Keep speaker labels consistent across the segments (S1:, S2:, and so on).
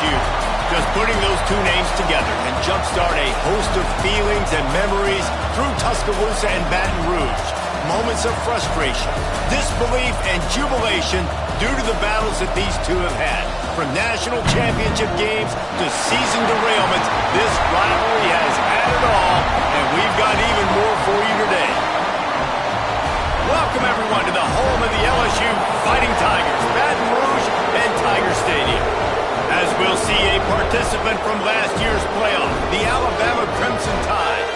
S1: LSU. Just putting those two names together and jumpstart a host of feelings and memories through Tuscaloosa and Baton Rouge. Moments of frustration, disbelief, and jubilation due to the battles that these two have had. From national championship games to season derailments, this rivalry has had it all, and we've got even more for you today. Welcome, everyone, to the home of the LSU Fighting Tigers, Baton Rouge and Tiger Stadium. As we'll see a participant from last year's playoff, the Alabama Crimson Tide,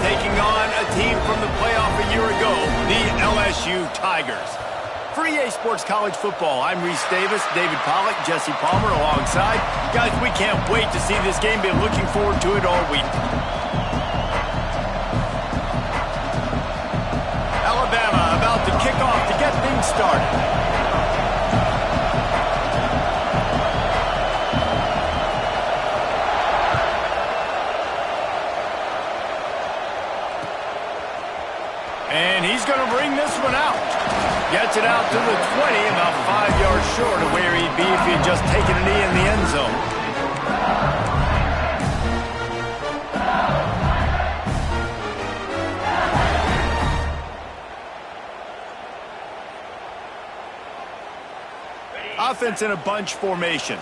S1: taking on a team from the playoff a year ago, the LSU Tigers. For EA Sports College Football, I'm Reese Davis, David Pollack, Jesse Palmer alongside. Guys, we can't wait to see this game. Been looking forward to it all week. Alabama about to kick off to get things started. And he's going to bring this one out. Gets it out to the 20, about 5 yards short of where he'd be if he had just taken a knee in the end zone. Offense in a bunch formation.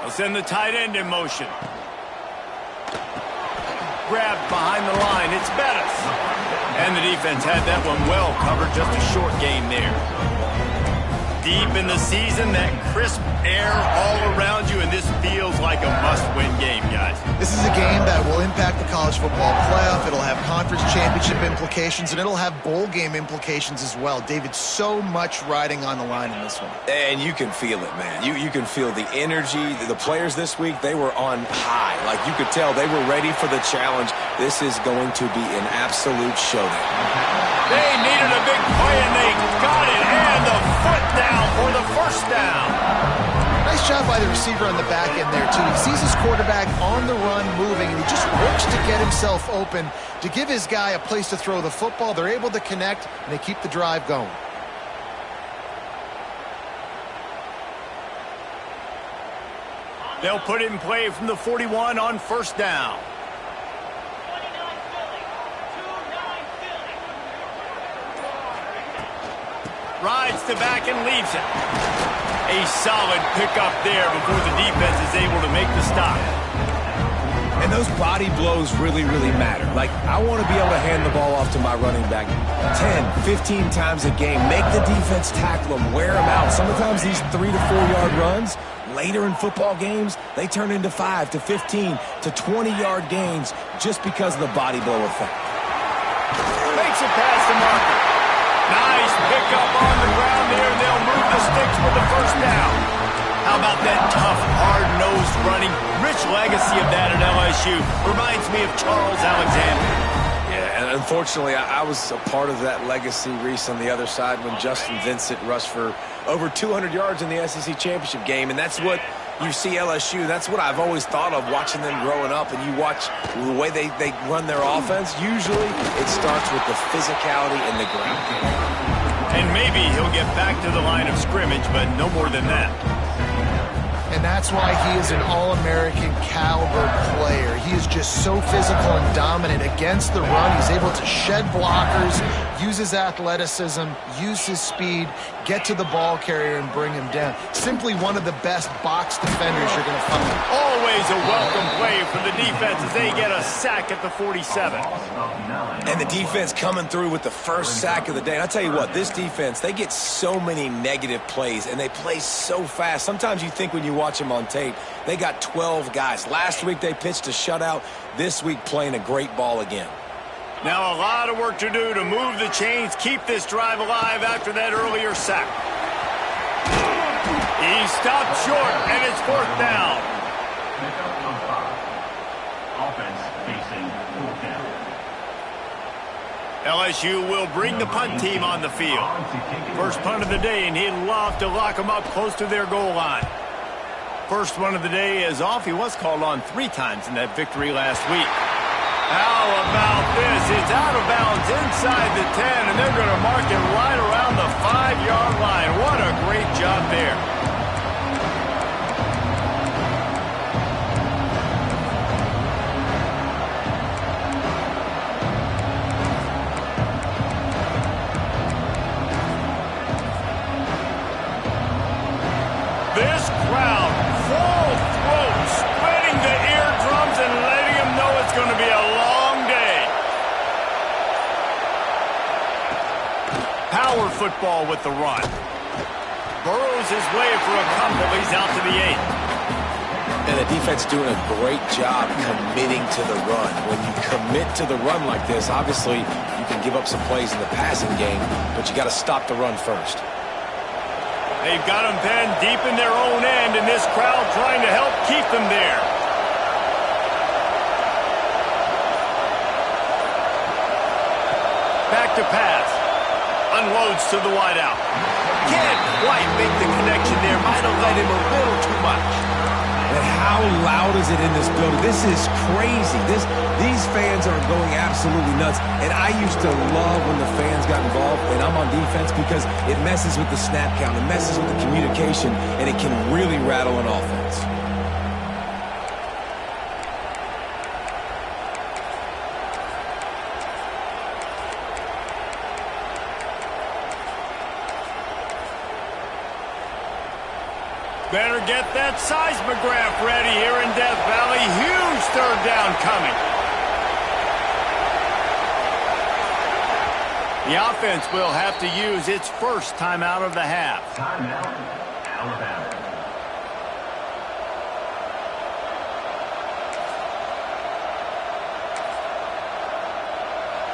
S1: They'll send the tight end in motion. Grabbed behind the line. It's Bettis. And the defense had that one well covered. Just a short gain there. Deep in the season, that crisp air all around you, and this feels like a must-win game, guys.
S2: This is a game that will impact the college football playoff. It'll have conference championship implications, and it'll have bowl game implications as well. David, so much riding on the line in this one.
S3: And you can feel it, man. You can feel the energy. The players this week, they were on high. Like, you could tell they were ready for the challenge. This is going to be an absolute showdown.
S1: They needed a big play, and they got it. And the foot down for the first down.
S2: Nice job by the receiver on the back end there, too. He sees his quarterback on the run moving, and he just works to get himself open to give his guy a place to throw the football. They're able to connect, and they keep the drive going.
S1: They'll put it in play from the 41 on first down. Rides to back and leaves it. A solid pickup there before the defense is able to make the stop.
S3: And those body blows really, really matter. Like, I want to be able to hand the ball off to my running back 10, 15 times a game. Make the defense tackle them, wear them out. Sometimes these 3 to 4 yard runs, later in football games, they turn into 5 to 15 to 20 yard gains just because of the body blow effect.
S1: Makes it past the marker. Nice pickup on the ground there. They'll move the sticks for the first down. How about that tough, hard-nosed running? Rich legacy of that at LSU. Reminds me of Charles Alexander.
S3: Yeah, and unfortunately, I was a part of that legacy, Reese, on the other side when Justin Vincent rushed for over 200 yards in the SEC championship game, and that's what you see LSU. That's what I've always thought of watching them growing up, and you watch the way they run their offense. Usually, it starts with the physicality and the ground game.
S1: And maybe he'll get back to the line of scrimmage, but no more than that.
S2: And that's why he is an All-American caliber player. He is just so physical and dominant against the run. He's able to shed blockers, use his athleticism, use his speed, get to the ball carrier and bring him down. Simply one of the best box defenders you're going to find.
S1: Always a welcome play for the defense as they get a sack at the 47.
S3: And the defense coming through with the first sack of the day. And I'll tell you what, this defense, they get so many negative plays, and they play so fast. Sometimes you think when you watch them on tape, they got 12 guys. Last week they pitched a shutout. This week playing a great ball again.
S1: Now a lot of work to do to move the chains, keep this drive alive after that earlier sack. He stopped short, and it's fourth down.
S4: Offense facing fourth down.
S1: LSU will bring the punt team on the field. First punt of the day, and he'd love to lock them up close to their goal line. First one of the day is off. He was called on 3 times in that victory last week. How about this? It's out of bounds inside the 10, and they're going to mark it right around the 5-yard line. What a This crowd, full throat, spreading the eardrums and letting them know it's going to be a long day. Power football with the run. Burrows his way for a couple. He's out to the 8.
S3: And the defense doing a great job committing to the run. When you commit to the run like this, obviously you can give up some plays in the passing game, but you got to stop the run first.
S1: They've got them pinned deep in their own end, and this crowd trying to help keep them there. Back to pass. Unloads to the wideout. Can't quite make the connection there. Might have let him a little too much.
S3: And how loud is it in this building? This is crazy. These fans are going absolutely nuts. And I used to love when the fans got involved, and I'm on defense, because it messes with the snap count, it messes with the communication, and it can really rattle an offense.
S1: Better get that seismograph ready here in Death Valley. Huge third down coming. The offense will have to use its first timeout of the half.
S4: Timeout, Alabama.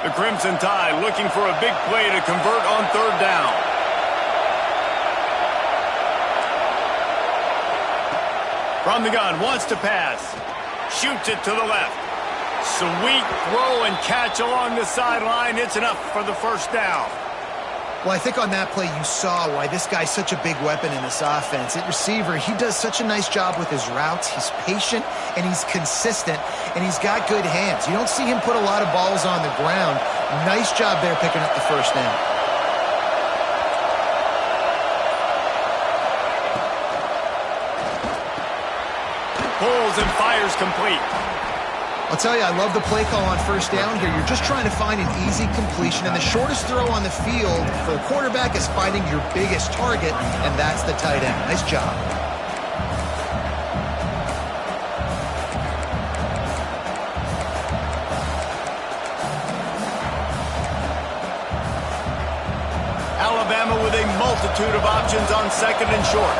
S1: The Crimson Tide looking for a big play to convert on third down. From the gun, wants to pass. Shoots it to the left. Sweet throw and catch along the sideline. It's enough for the first down.
S2: Well, I think on that play you saw why this guy's such a big weapon in this offense. At receiver, he does such a nice job with his routes. He's patient, and he's consistent, and he's got good hands. You don't see him put a lot of balls on the ground. Nice job there picking up the first down.
S1: Pulls and fires complete.
S2: I'll tell you, I love the play call on first down here. You're just trying to find an easy completion, and the shortest throw on the field for the quarterback is finding your biggest target, and that's the tight end. Nice job.
S1: Alabama with a multitude of options on second and short.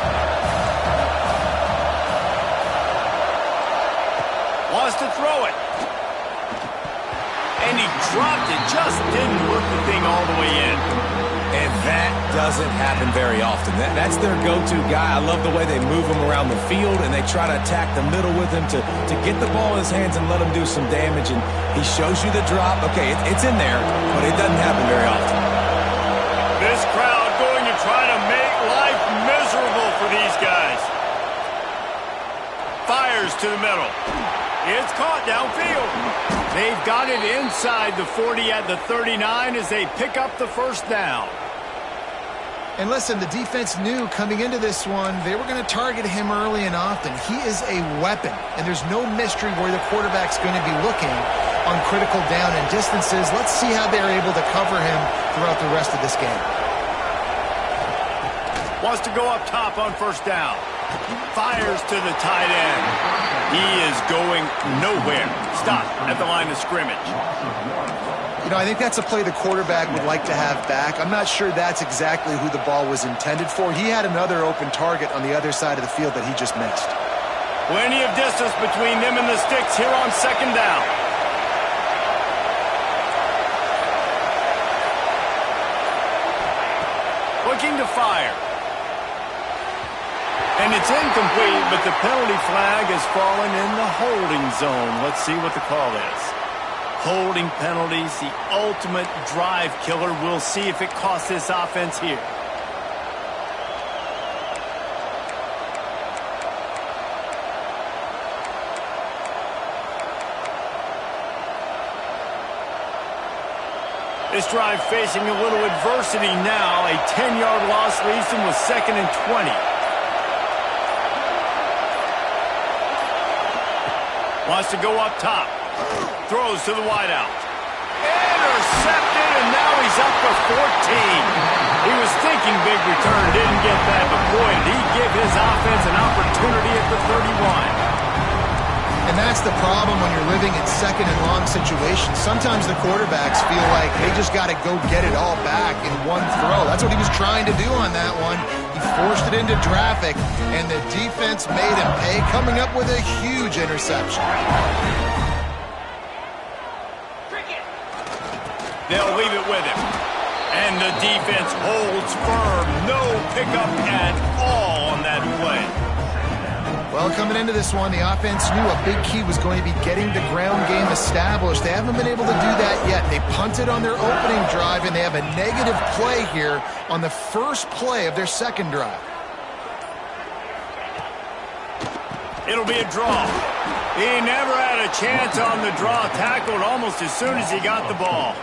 S1: Wants to throw it. And he dropped it. Just didn't work the thing all the way in.
S3: And that doesn't happen very often. That's their go-to guy. I love the way they move him around the field, and they try to attack the middle with him to get the ball in his hands and let him do some damage. And he shows you the drop. Okay, it's in there, but it doesn't happen very often.
S1: This crowd going to try to make life miserable for these guys. Fires to the middle. It's caught downfield. They've got it inside the 40 at the 39 as they pick up the first down.
S2: And listen, the defense knew coming into this one, they were going to target him early and often. He is a weapon, and there's no mystery where the quarterback's going to be looking on critical down and distances. Let's see how they're able to cover him throughout the rest of this game.
S1: Wants to go up top on first down. Fires to the tight end. He is going nowhere. Stop at the line of scrimmage.
S2: You know, I think that's a play the quarterback would like to have back. I'm not sure that's exactly who the ball was intended for. He had another open target on the other side of the field that he just missed.
S1: Plenty of distance between them and the sticks here on second down. Looking to fire. And it's incomplete, but the penalty flag has fallen in the holding zone. Let's see what the call is. Holding penalties, the ultimate drive killer. We'll see if it costs this offense here. This drive facing a little adversity now. A 10-yard loss leaves them with 2nd and 20. Wants to go up top. Throws to the wideout. Intercepted, and now he's up for 14. He was thinking big return, didn't get that, but boy, did he give his offense an opportunity at the 31.
S2: And that's the problem when you're living in second and long situations. Sometimes the quarterbacks feel like they just got to go get it all back in one throw. That's what he was trying to do on that one. He forced it into traffic, and the defense made him pay, coming up with a huge interception.
S1: They'll leave it with him. And the defense holds firm. No pickup at all on that play.
S2: Well, coming into this one, the offense knew a big key was going to be getting the ground game established. They haven't been able to do that yet. They punted on their opening drive, and they have a negative play here on the first play of their second drive.
S1: It'll be a draw. He never had a chance on the draw, tackled almost as soon as he got the ball.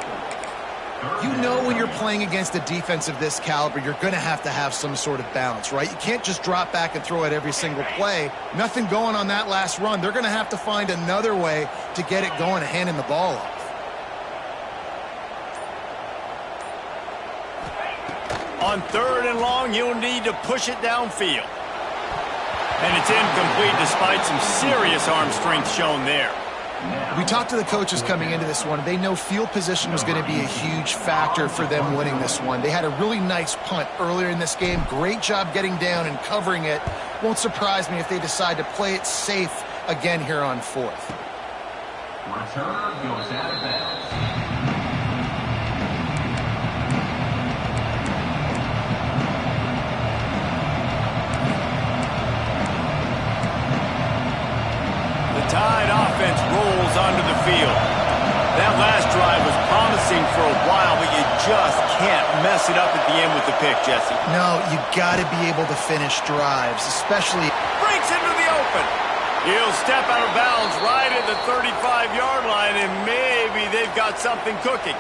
S2: You know when you're playing against a defense of this caliber, you're going to have some sort of balance, right? You can't just drop back and throw it every single play. Nothing going on that last run. They're going to have to find another way to get it going and handing the ball off.
S1: On third and long, you'll need to push it downfield. And it's incomplete despite some serious arm strength shown there.
S2: We talked to the coaches coming into this one. They know field position was going to be a huge factor for them winning this one. They had a really nice punt earlier in this game. Great job getting down and covering it. Won't surprise me if they decide to play it safe again here on fourth.
S4: Return goes out of bounds.
S1: Tide offense rolls onto the field. That last drive was promising for a while, but you just can't mess it up at the end with the pick, Jesse.
S2: No, you got to be able to finish drives, especially...
S1: Breaks into the open. He'll step out of bounds right at the 35-yard line, and maybe they've got something cooking.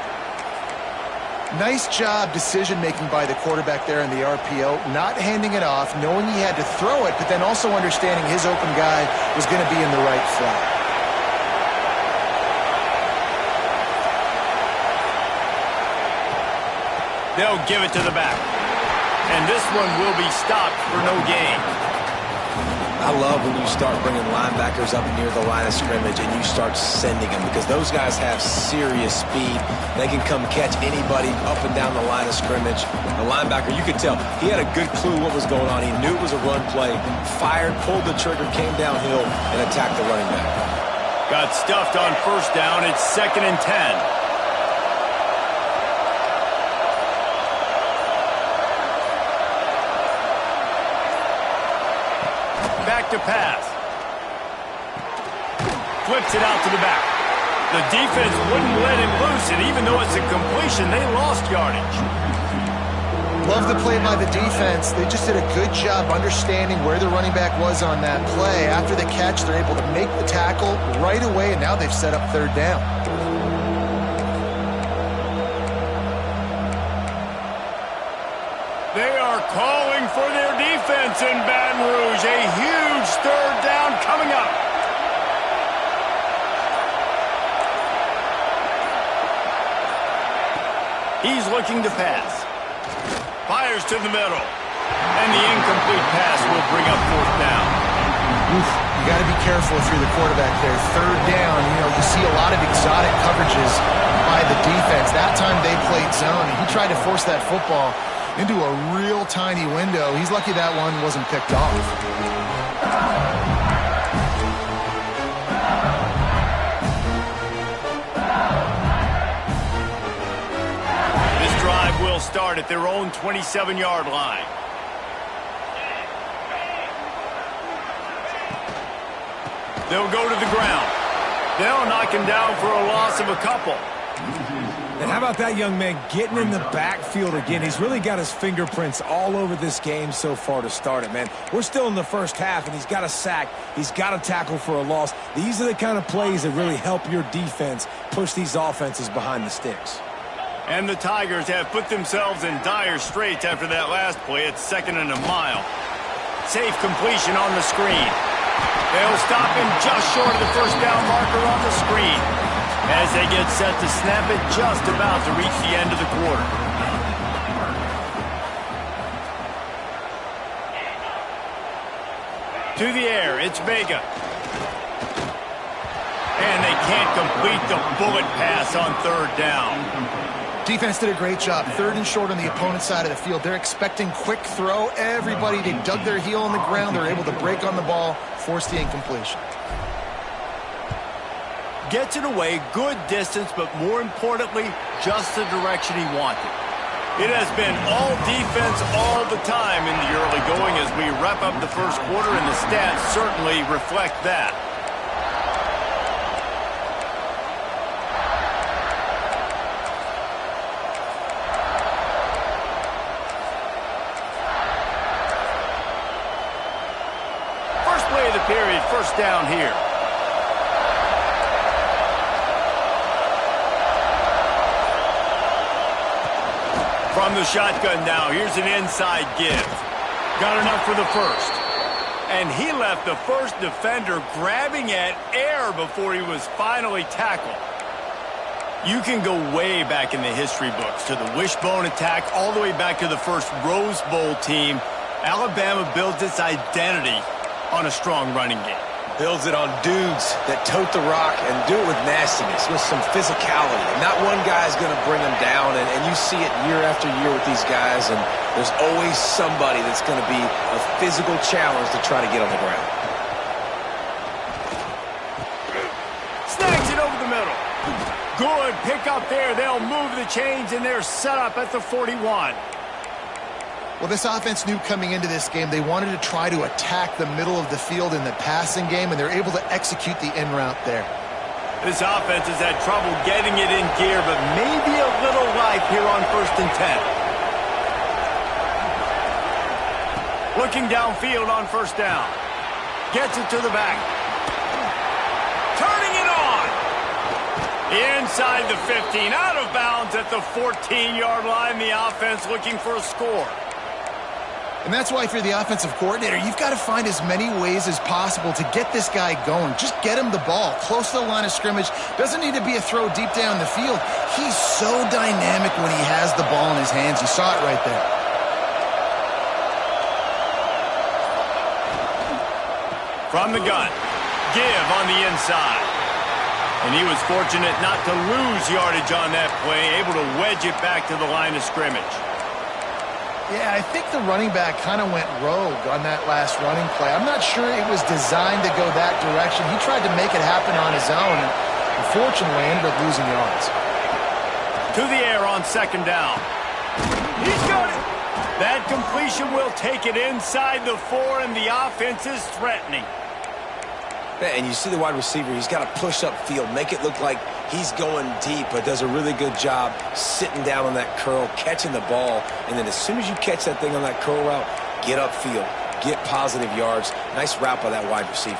S2: Nice job decision-making by the quarterback there in the RPO, not handing it off, knowing he had to throw it, but then also understanding his open guy was going to be in the right flat.
S1: They'll give it to the back. And this one will be stopped for no gain.
S3: I love when you start bringing linebackers up near the line of scrimmage and you start sending them, because those guys have serious speed. They can come catch anybody up and down the line of scrimmage. The linebacker, you could tell, he had a good clue what was going on. He knew it was a run play, fired, pulled the trigger, came downhill, and attacked the running back.
S1: Got stuffed on first down. It's 2nd and 10. To pass. Flips it out to the back. The defense wouldn't let him loose, and even though it's a completion, they lost yardage.
S2: Love the play by the defense. They just did a good job understanding where the running back was on that play. After the catch, they're able to make the tackle right away, and now they've set up third down.
S1: They are calling for their defense in Baton Rouge. A huge third down coming up. He's looking to pass. Fires to the middle. And the incomplete pass will bring up fourth down.
S2: You got to be careful if you're the quarterback there. Third down, you see a lot of exotic coverages by the defense. That time they played zone, and he tried to force that football into a real tiny window. He's lucky that one wasn't picked off.
S1: This drive will start at their own 27-yard line. They'll go to the ground. They'll knock him down for a loss of a couple.
S3: And how about that young man getting in the backfield again? He's really got his fingerprints all over this game so far to start it, man. We're still in the first half, and he's got a sack. He's got a tackle for a loss. These are the kind of plays that really help your defense push these offenses behind the sticks.
S1: And the Tigers have put themselves in dire straits after that last play. It's 2nd and a mile. Safe completion on the screen. They'll stop him just short of the first down marker on the screen as they get set to snap it just about to reach the end of the quarter. To the air, it's Vega. And they can't complete the bullet pass on third down.
S2: Defense did a great job. Third and short on the opponent's side of the field. They're expecting quick throw. Everybody, they dug their heel on the ground. They're able to break on the ball, force the incompletion.
S1: Gets it away, good distance, but more importantly, just the direction he wanted. It has been all defense all the time in the early going as we wrap up the first quarter, and the stats certainly reflect that. First play of the period, first down here. From the shotgun now, here's an inside give. Got enough for the first. And he left the first defender grabbing at air before he was finally tackled. You can go way back in the history books to the wishbone attack, all the way back to the first Rose Bowl team. Alabama builds its identity on a strong running game.
S3: Builds it on dudes that tote the rock and do it with nastiness, with some physicality. And not one guy's going to bring them down, and you see it year after year with these guys, and there's always somebody that's going to be a physical challenge to try to get on the ground.
S1: Snags it over the middle. Good pick up there. They'll move the chains, and they're set up at the 41.
S2: Well, this offense knew coming into this game they wanted to try to attack the middle of the field in the passing game, and they're able to execute the in route there.
S1: This offense has had trouble getting it in gear, but maybe a little life here on 1st and 10. Looking downfield on 1st down. Gets it to the back. Turning it on. Inside the 15, out of bounds at the 14-yard line. The offense looking for a score.
S2: And that's why if you're the offensive coordinator, you've got to find as many ways as possible to get this guy going. Just get him the ball close to the line of scrimmage. Doesn't need to be a throw deep down the field. He's so dynamic when he has the ball in his hands. You saw it right there.
S1: From the gun, give on the inside. And he was fortunate not to lose yardage on that play, able to wedge it back to the line of scrimmage.
S2: Yeah, I think the running back kind of went rogue on that last running play. I'm not sure it was designed to go that direction. He tried to make it happen on his own, and unfortunately ended up losing yards.
S1: To the air on 2nd down. He's got it. That completion will take it inside the 4, and the offense is threatening.
S3: And you see the wide receiver, he's got to push up field, make it look like he's going deep, but does a really good job sitting down on that curl, catching the ball, and then as soon as you catch that thing on that curl route, get upfield, get positive yards. Nice route by that wide receiver.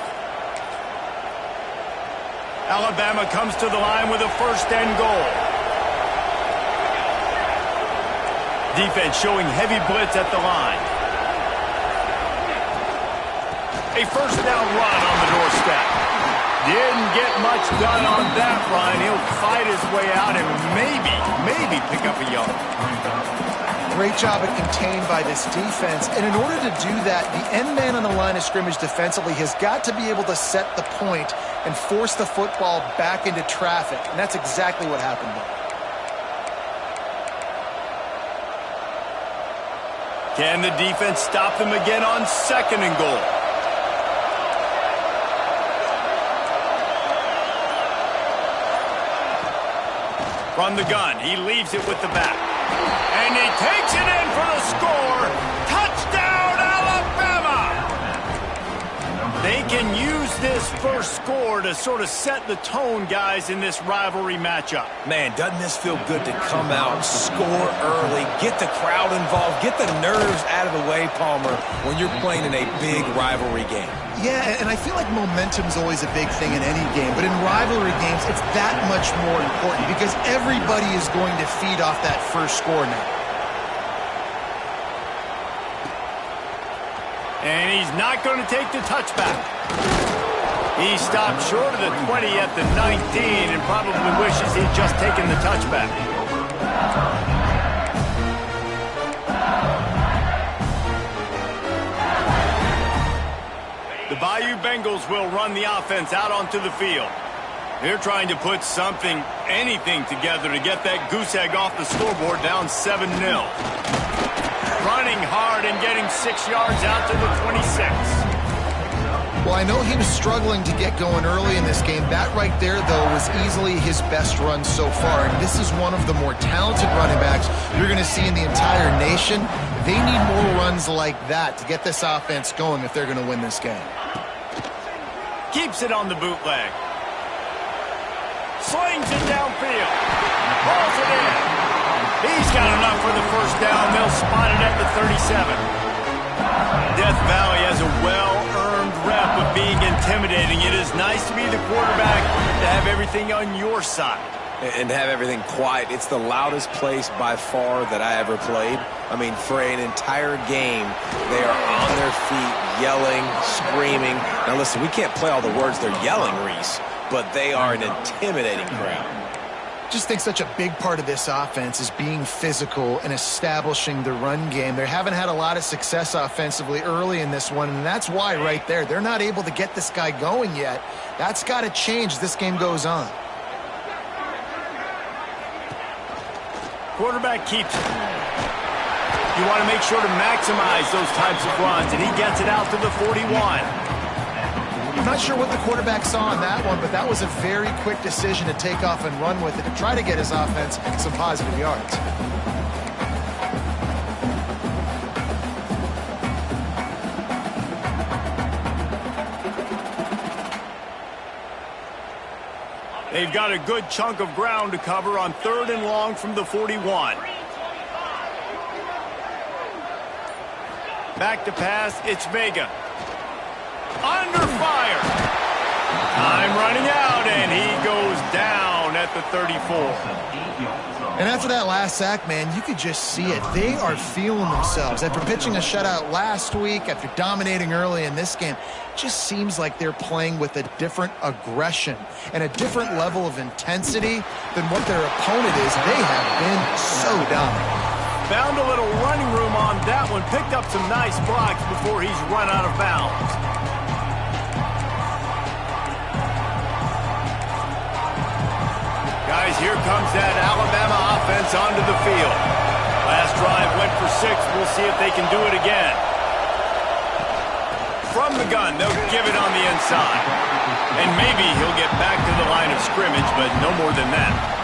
S1: Alabama comes to the line with a 1st and goal. Defense showing heavy blitz at the line. A 1st down run on the doorstep. Didn't get much done on that run. He'll fight his way out and maybe pick up a yard.
S2: Great job at contained by this defense. And in order to do that, the end man on the line of scrimmage defensively has got to be able to set the point and force the football back into traffic. And that's exactly what happened there.
S1: Can the defense stop them again on 2nd and goal? From the gun, he leaves it with the back. And he takes it in for the score. Touchdown, Alabama! They can use this first score to sort of set the tone, guys, in this rivalry matchup.
S3: Man, doesn't this feel good to come out, score early, get the crowd involved, get the nerves out of the way, Palmer, when you're playing in a big rivalry game.
S2: Yeah, and I feel like momentum's always a big thing in any game, but in rivalry games, it's that much more important because everybody is going to feed off that first score now.
S1: And he's not going to take the touchback. He stopped short of the 20 at the 19 and probably wishes he'd just taken the touchback. The Bengals will run the offense out onto the field. They're trying to put something, anything together to get that goose egg off the scoreboard, down 7-0. Running hard and getting 6 yards out to the 26.
S2: Well, I know he was struggling to get going early in this game. That right there, though, was easily his best run so far. And this is one of the more talented running backs you're going to see in the entire nation. They need more runs like that to get this offense going if they're going to win this game.
S1: Keeps it on the bootleg. Slings it downfield. Pulls it in. He's got enough for the first down. They'll spot it at the 37. Death Valley has a well-earned rep of being intimidating. It is nice to be the quarterback, to have everything on your side.
S3: And have everything quiet. It's the loudest place by far that I ever played. I mean, for an entire game, they are on their feet, yelling, screaming. Now listen, we can't play all the words they're yelling, Reese, but they are an intimidating crowd.
S2: Just think such a big part of this offense is being physical and establishing the run game. They haven't had a lot of success offensively early in this one, and that's why right there, they're not able to get this guy going yet. That's got to change as this game goes on.
S1: Quarterback keeps it. You want to make sure to maximize those types of runs, and he gets it out to the 41.
S2: I'm not sure what the quarterback saw on that one, but that was a very quick decision to take off and run with it to try to get his offense some positive yards.
S1: They've got a good chunk of ground to cover on 3rd and long from the 41. Back to pass, it's Vega. Under fire. Time running out, and he goes down at the 34.
S2: And after that last sack, man, you could just see it. They are feeling themselves. After pitching a shutout last week, after dominating early in this game, it just seems like they're playing with a different aggression and a different level of intensity than what their opponent is. They have been so dominant.
S1: Found a little running room on that one. Picked up some nice blocks before he's run out of bounds. Guys, here comes that Alabama offense onto the field. Last drive went for 6. We'll see if they can do it again. From the gun, they'll give it on the inside. And maybe he'll get back to the line of scrimmage, but no more than that.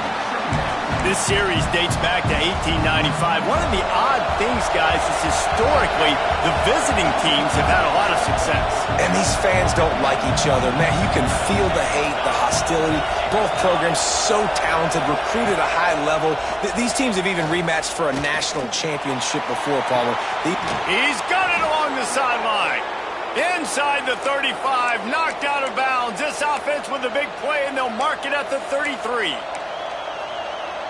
S1: This series dates back to 1895. One of the odd things, guys, is historically the visiting teams have had a lot of success.
S3: And these fans don't like each other. Man, you can feel the hate, the hostility. Both programs so talented, recruited at a high level. These teams have even rematched for a national championship before, Palmer.
S1: He's got it along the sideline. Inside the 35, knocked out of bounds. This offense with a big play, and they'll mark it at the 33.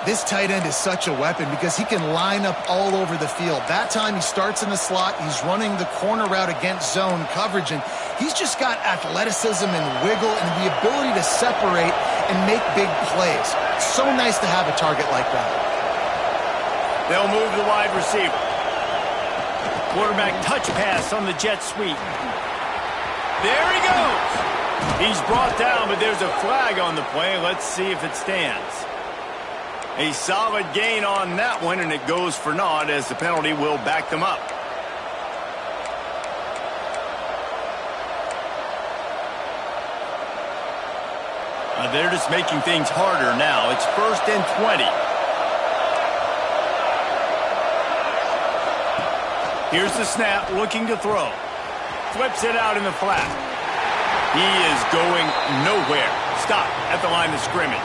S2: This tight end is such a weapon because he can line up all over the field. That time he starts in the slot. He's running the corner route against zone coverage, and he's just got athleticism and wiggle and the ability to separate and make big plays. It's so nice to have a target like that.
S1: They'll move the wide receiver. Quarterback touch pass on the jet sweep. There he goes. He's brought down, but there's a flag on the play. Let's see if it stands. A solid gain on that one, and it goes for naught as the penalty will back them up. They're just making things harder now. It's 1st and 20. Here's the snap, looking to throw. Flips it out in the flat. He is going nowhere. Stop at the line of scrimmage.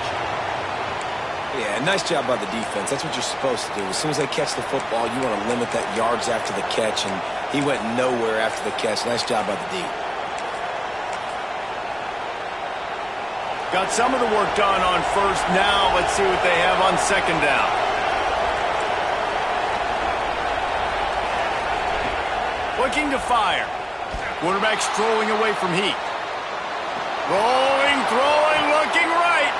S3: Yeah, nice job by the defense. That's what you're supposed to do. As soon as they catch the football, you want to limit that yards after the catch, and he went nowhere after the catch. Nice job by the D.
S1: Got some of the work done on 1st. Now let's see what they have on 2nd down. Looking to fire. Quarterback strolling away from heat. Rolling, throwing, looking right.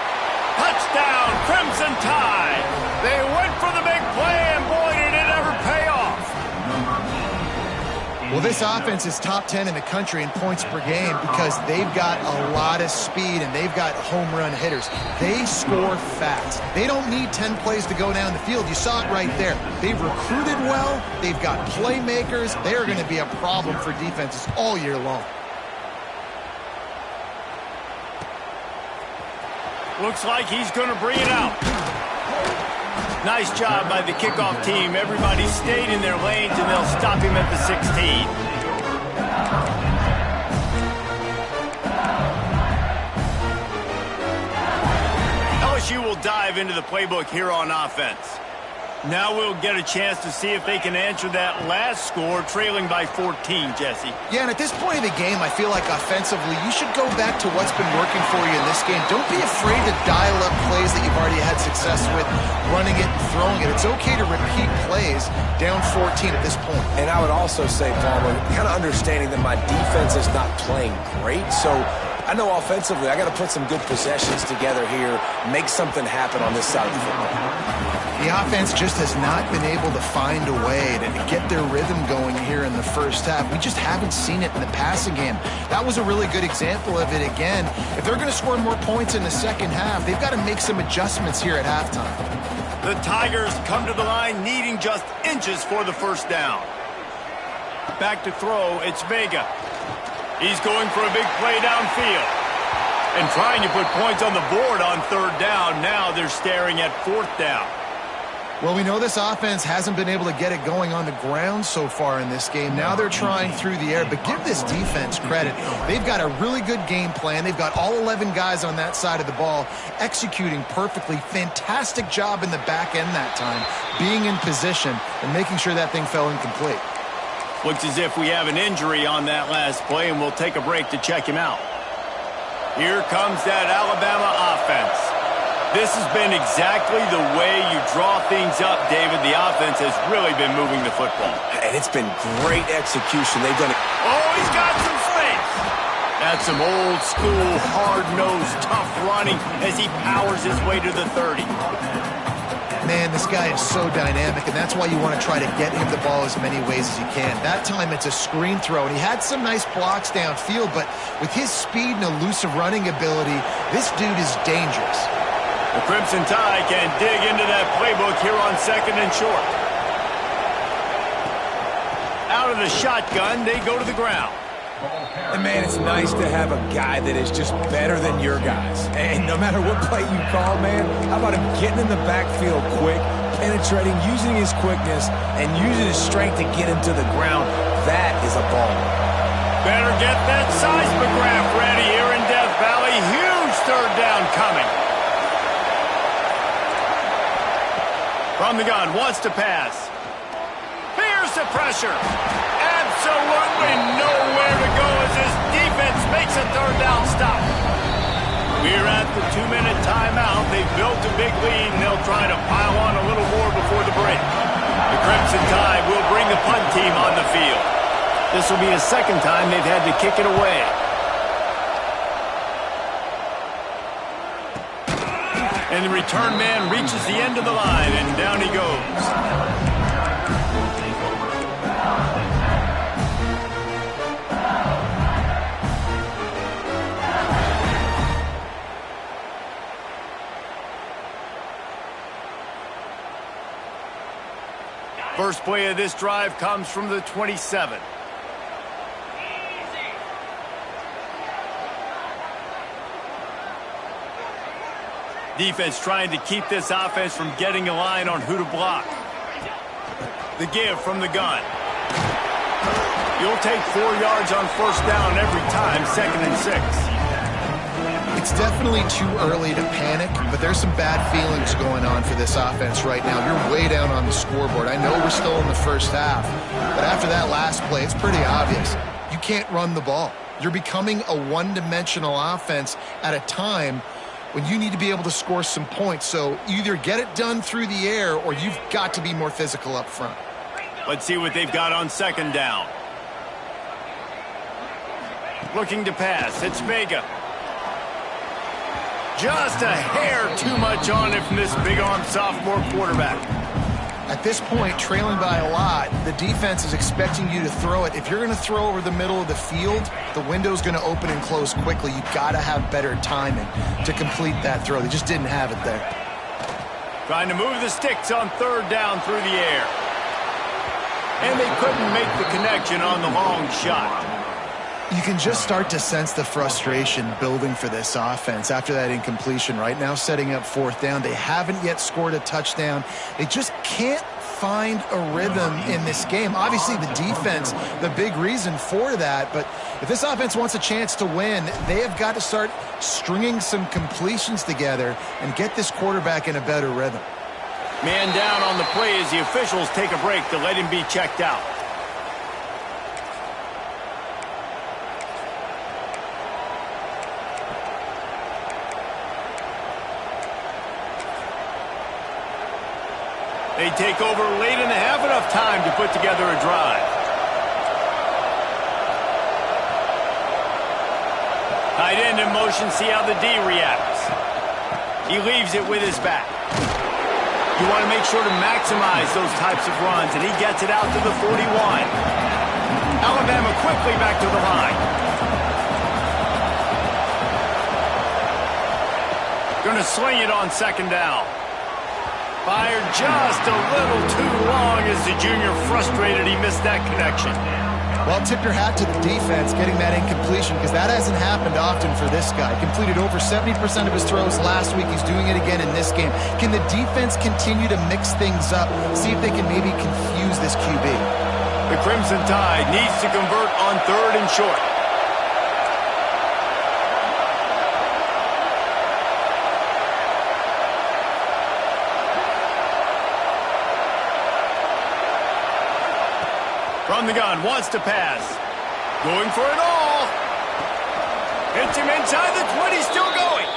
S1: Touchdown, Crimson Tide. They went for the big play, and boy, did it ever pay off.
S2: Well, Well, this offense is top 10 in the country in points per game because they've got a lot of speed and they've got home run hitters. They score fast. They don't need 10 plays to go down the field. You saw it right there. They've recruited well. They've got playmakers. They're going to be a problem for defenses all year long.
S1: Looks like he's going to bring it out. Nice job by the kickoff team. Everybody stayed in their lanes, and they'll stop him at the 16. LSU will dive into the playbook here on offense. Now we'll get a chance to see if they can answer that last score, trailing by 14, Jesse.
S2: Yeah, and at this point of the game, I feel like offensively, you should go back to what's been working for you in this game. Don't be afraid to dial up plays that you've already had success with, running it and throwing it. It's okay to repeat plays down 14 at this point.
S3: And I would also say, Palmer, kind of understanding that my defense is not playing great, so I know offensively I got to put some good possessions together here, make something happen on this side of the football.
S2: The offense just has not been able to find a way to get their rhythm going here in the first half. We just haven't seen it in the passing game. That was a really good example of it again. If they're going to score more points in the second half, they've got to make some adjustments here at halftime.
S1: The Tigers come to the line needing just inches for the first down. Back to throw, it's Vega. He's going for a big play downfield. And trying to put points on the board on third down. Now they're staring at fourth down.
S2: Well, we know this offense hasn't been able to get it going on the ground so far in this game. Now they're trying through the air, but give this defense credit. They've got a really good game plan. They've got all 11 guys on that side of the ball executing perfectly. Fantastic job in the back end that time, being in position and making sure that thing fell incomplete.
S1: Looks as if we have an injury on that last play, and we'll take a break to check him out. Here comes that Alabama offense. This has been exactly the way you draw things up, David. The offense has really been moving the football.
S3: And it's been great execution. They've done it.
S1: Oh, he's got some space. That's some old school, hard-nosed, tough running as he powers his way to the 30.
S2: Man, this guy is so dynamic, and that's why you want to try to get him the ball as many ways as you can. That time it's a screen throw, and he had some nice blocks downfield, but with his speed and elusive running ability, this dude is dangerous.
S1: The Crimson Tide can dig into that playbook here on second and short. Out of the shotgun, they go to the ground.
S3: And, man, it's nice to have a guy that is just better than your guys. And no matter what play you call, man, how about him getting in the backfield quick, penetrating, using his quickness, and using his strength to get him to the ground? That is a ball.
S1: Better get that seismograph ready here in Death Valley. Huge third down coming. From the gun, wants to pass. Here's the pressure. Absolutely nowhere to go as his defense makes a third down stop. We're at the 2-minute timeout. They've built a big lead, and they'll try to pile on a little more before the break. The Crimson Tide will bring the punt team on the field. This will be the second time they've had to kick it away. And the return man reaches the end of the line, and down he goes. First play of this drive comes from the 27. Defense trying to keep this offense from getting a line on who to block. The give from the gun. You'll take 4 yards on first down every time, 2nd and 6.
S2: It's definitely too early to panic, but there's some bad feelings going on for this offense right now. You're way down on the scoreboard. I know we're still in the first half, but after that last play, it's pretty obvious. You can't run the ball. You're becoming a one-dimensional offense at a time when you need to be able to score some points. So either get it done through the air or you've got to be more physical up front.
S1: Let's see what they've got on second down. Looking to pass. It's Vega. Just a hair too much on it from this big-arm sophomore quarterback.
S2: At this point, trailing by a lot, the defense is expecting you to throw it. If you're going to throw over the middle of the field, the window's going to open and close quickly. You've got to have better timing to complete that throw. They just didn't have it there.
S1: Trying to move the sticks on third down through the air. And they couldn't make the connection on the long shot.
S2: You can just start to sense the frustration building for this offense after that incompletion. Right now, setting up fourth down. They haven't yet scored a touchdown. They just can't find a rhythm in this game. Obviously, the defense, the big reason for that. But if this offense wants a chance to win, they have got to start stringing some completions together and get this quarterback in a better rhythm.
S1: Man down on the play as the officials take a break to let him be checked out. They take over late in the half, enough time to put together a drive. Tight end in motion, see how the D reacts. He leaves it with his back. You want to make sure to maximize those types of runs, and he gets it out to the 41. Alabama quickly back to the line. Going to sling it on second down. Fired just a little too long as the junior frustrated he missed that connection.
S2: Well, tip your hat to the defense getting that incompletion, because that hasn't happened often for this guy. Completed over 70% of his throws last week. He's doing it again in this game. Can the defense continue to mix things up? See if they can maybe confuse this QB.
S1: The Crimson Tide needs to convert on third and short. From the gun, wants to pass. Going for it all. Hits him inside the 20, still going.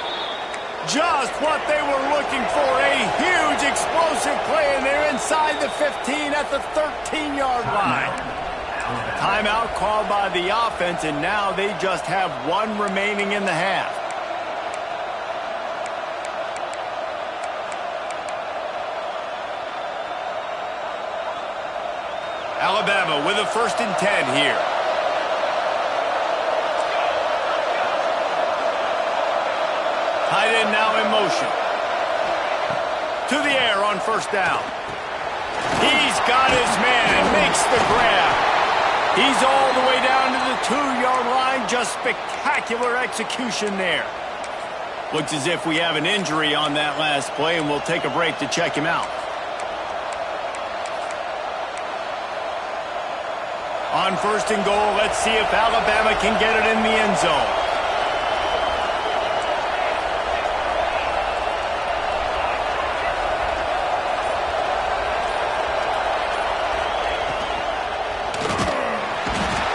S1: Just what they were looking for. A huge explosive play, and they're inside the 15 at the 13-yard line. Timeout called by the offense, and now they just have one remaining in the half. Alabama with a 1st and 10 here. Tight end now in motion. To the air on 1st down. He's got his man, makes the grab. He's all the way down to the 2-yard line. Just spectacular execution there. Looks as if we have an injury on that last play, and we'll take a break to check him out. On 1st and goal, let's see if Alabama can get it in the end zone.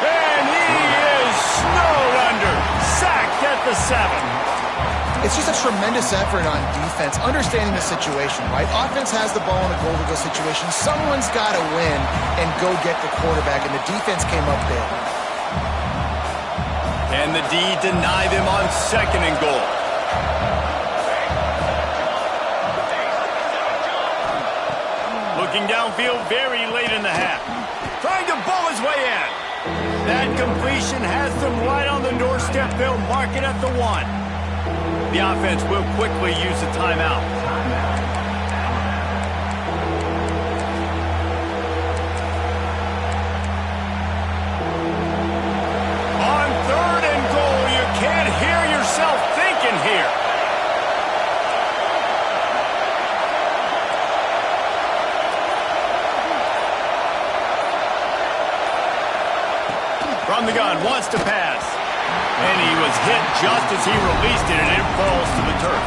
S1: And he is snowed under. Sacked at the 7.
S2: It's just a tremendous effort on defense, understanding the situation, right? Offense has the ball in a goal-to-go situation. Someone's got to win and go get the quarterback, and the defense came up big.
S1: And the D deny them on 2nd and goal. Looking downfield very late in the half. Trying to bowl his way in. That completion has them right on the doorstep. They'll mark it at the 1. The offense will quickly use a timeout. On 3rd and goal, you can't hear yourself thinking here. From the gun, wants to pass. And he was hit just as he released it, and it falls to the turf.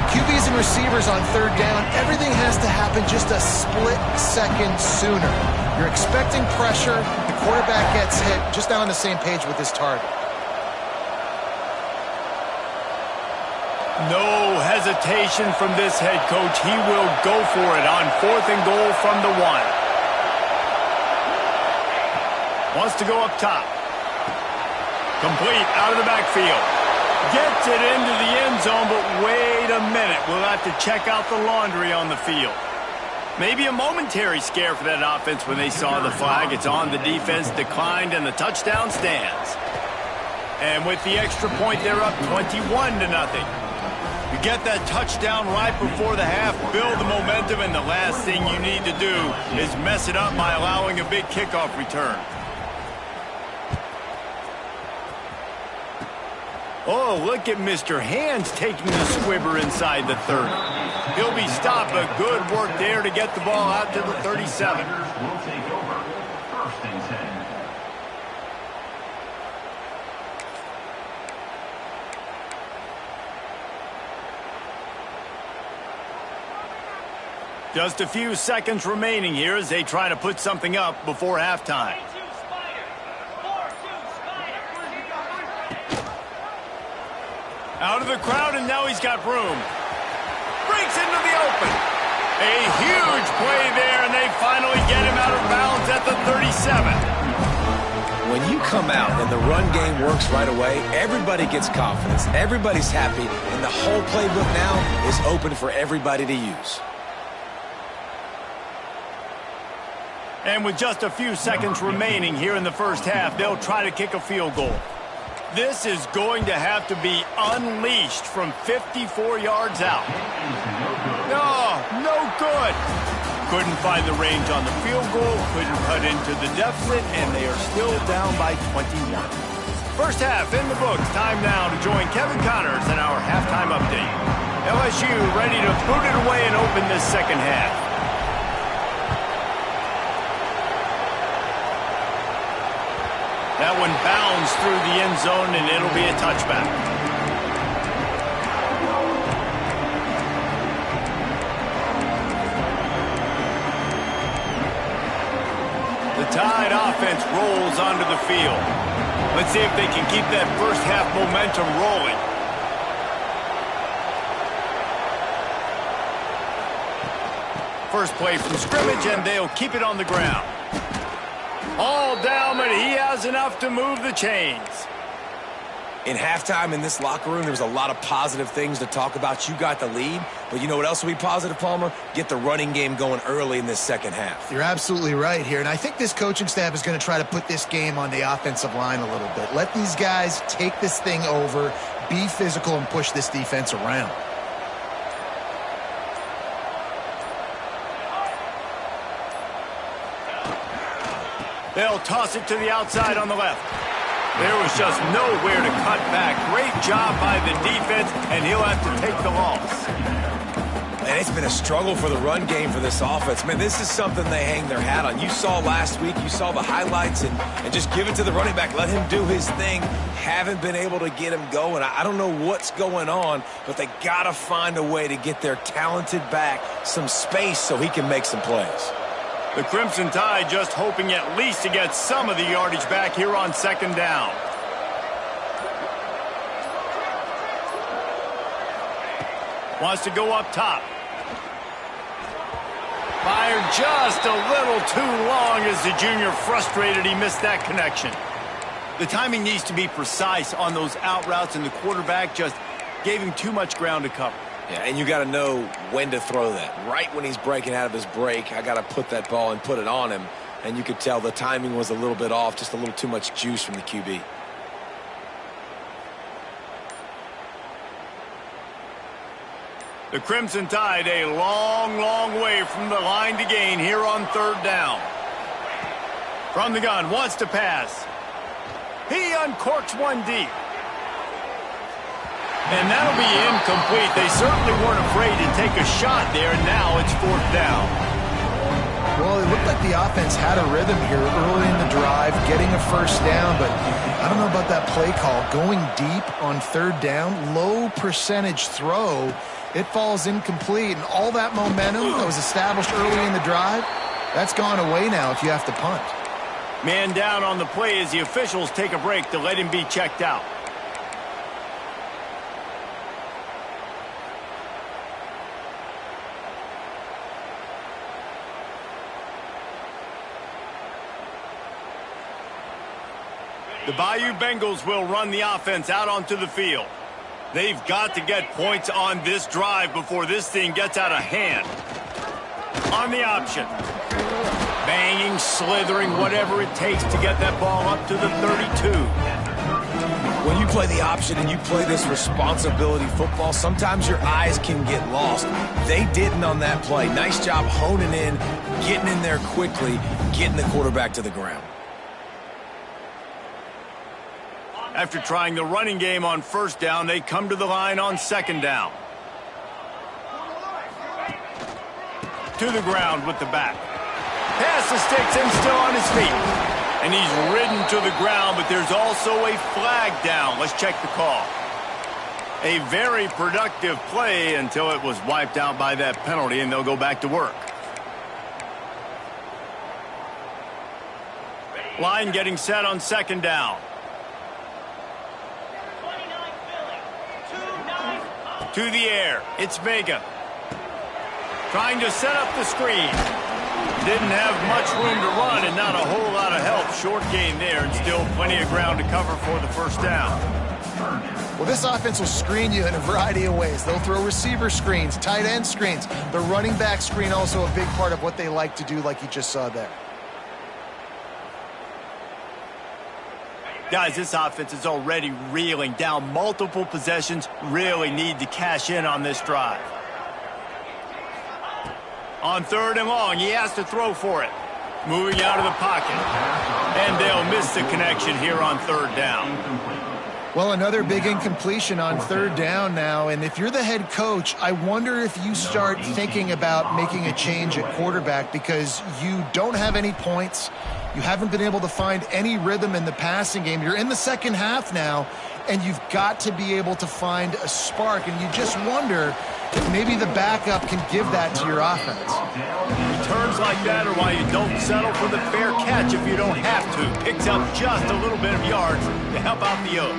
S2: QBs and receivers on 3rd down, everything has to happen just a split second sooner. You're expecting pressure, the quarterback gets hit, just not on the same page with his target.
S1: No hesitation from this head coach. He will go for it on 4th and goal from the 1. Wants to go up top. Complete out of the backfield. Gets it into the end zone, but wait a minute. We'll have to check out the laundry on the field. Maybe a momentary scare for that offense when they saw the flag. It's on, the defense declined, and the touchdown stands. And with the extra point, they're up 21-0. You get that touchdown right before the half, build the momentum, and the last thing you need to do is mess it up by allowing a big kickoff return. Oh, look at Mr. Hands taking the squibber inside the 30. He'll be stopped, but good work there to get the ball out to the 37.
S4: Will take over. First and 10.
S1: Just a few seconds remaining here as they try to put something up before halftime. Out of the crowd, and now he's got room. Breaks into the open. A huge play there, and they finally get him out of bounds at the 37.
S3: When you come out and the run game works right away, everybody gets confidence, everybody's happy, and the whole playbook now is open for everybody to use.
S1: And with just a few seconds remaining here in the first half, they'll try to kick a field goal. This is going to have to be unleashed from 54 yards out. No good. Couldn't find the range on the field goal, couldn't cut into the deficit, and they are still down by 21. First half in the books. Time now to join Kevin Connors in our halftime update. LSU ready to boot it away and open this second half. That one bounds through the end zone, and it'll be a touchback. The Tide offense rolls onto the field. Let's see if they can keep that first half momentum rolling. First play from scrimmage, and they'll keep it on the ground. All down, but he has enough to move the chains.
S3: In halftime in this locker room, there was a lot of positive things to talk about. You got the lead, but you know what else will be positive, Palmer? Get the running game going early in this second half.
S2: You're absolutely right here, and I think this coaching staff is going to try to put this game on the offensive line a little bit. Let these guys take this thing over, be physical, and push this defense around.
S1: They'll toss it to the outside on the left. There was just nowhere to cut back. Great job by the defense, and he'll have to take the loss.
S3: And it's been a struggle for the run game for this offense. Man, this is something they hang their hat on. You saw last week, you saw the highlights, and just give it to the running back. Let him do his thing. Haven't been able to get him going. I don't know what's going on, but they got to find a way to get their talented back some space so he can make some plays.
S1: The Crimson Tide just hoping at least to get some of the yardage back here on second down. Wants to go up top. Fired just a little too long as the junior frustrated he missed that connection. The timing needs to be precise on those out routes, and the quarterback just gave him too much ground to cover.
S3: Yeah, and you got to know when to throw that. Right when he's breaking out of his break, I got to put that ball and put it on him. And you could tell the timing was a little bit off, just a little too much juice from the QB.
S1: The Crimson Tide a long, long way from the line to gain here on third down. From the gun, wants to pass. He uncorks one deep. And that'll be incomplete. They certainly weren't afraid to take a shot there, and now it's fourth down.
S2: Well, it looked like the offense had a rhythm here early in the drive, getting a first down, but I don't know about that play call. Going deep on third down, low percentage throw, it falls incomplete, and all that momentum that was established early in the drive, that's gone away now if you have to punt.
S1: Man down on the play as the officials take a break to let him be checked out. The Bayou Bengals will run the offense out onto the field. They've got to get points on this drive before this thing gets out of hand. On the option. Banging, slithering, whatever it takes to get that ball up to the 32.
S3: When you play the option and you play this responsibility football, sometimes your eyes can get lost. They didn't on that play. Nice job honing in, getting in there quickly, getting the quarterback to the ground.
S1: After trying the running game on first down, they come to the line on second down. To the ground with the back. Pass the sticks and still on his feet. And he's ridden to the ground, but there's also a flag down. Let's check the call. A very productive play until it was wiped out by that penalty, and they'll go back to work. Line getting set on second down. To the air. It's Vega. Trying to set up the screen. Didn't have much room to run and not a whole lot of help. Short gain there and still plenty of ground to cover for the first down.
S2: Well, this offense will screen you in a variety of ways. They'll throw receiver screens, tight end screens. The running back screen also a big part of what they like to do, like you just saw there.
S1: Guys, this offense is already reeling down multiple possessions. Really need to cash in on this drive. On third and long, he has to throw for it. Moving out of the pocket. And they'll miss the connection here on third down.
S2: Well, another big incompletion on third down now. And if you're the head coach, I wonder if you start thinking about making a change at quarterback because you don't have any points. You haven't been able to find any rhythm in the passing game. You're in the second half now, and you've got to be able to find a spark. And you just wonder if maybe the backup can give that to your offense.
S1: Returns like that are why you don't settle for the fair catch if you don't have to. Picks up just a little bit of yards to help out the O.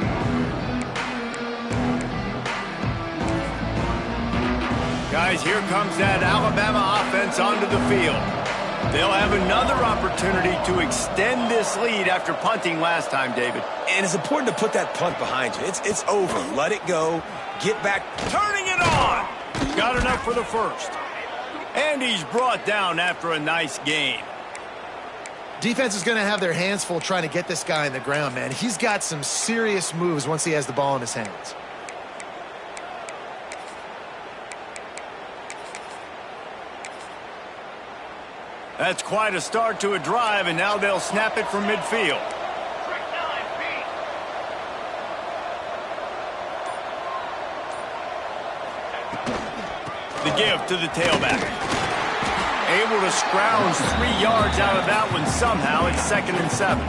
S1: Guys, here comes that Alabama offense onto the field. They'll have another opportunity to extend this lead after punting last time, David.
S3: And it's important to put that punt behind you. It's over. Let it go. Get back.
S1: Turning it on. Got enough for the first. And he's brought down after a nice gain.
S2: Defense is going to have their hands full trying to get this guy on the ground, man. He's got some serious moves once he has the ball in his hands.
S1: That's quite a start to a drive, and now they'll snap it from midfield. The give to the tailback. Able to scrounge 3 yards out of that one somehow. It's 2nd and 7.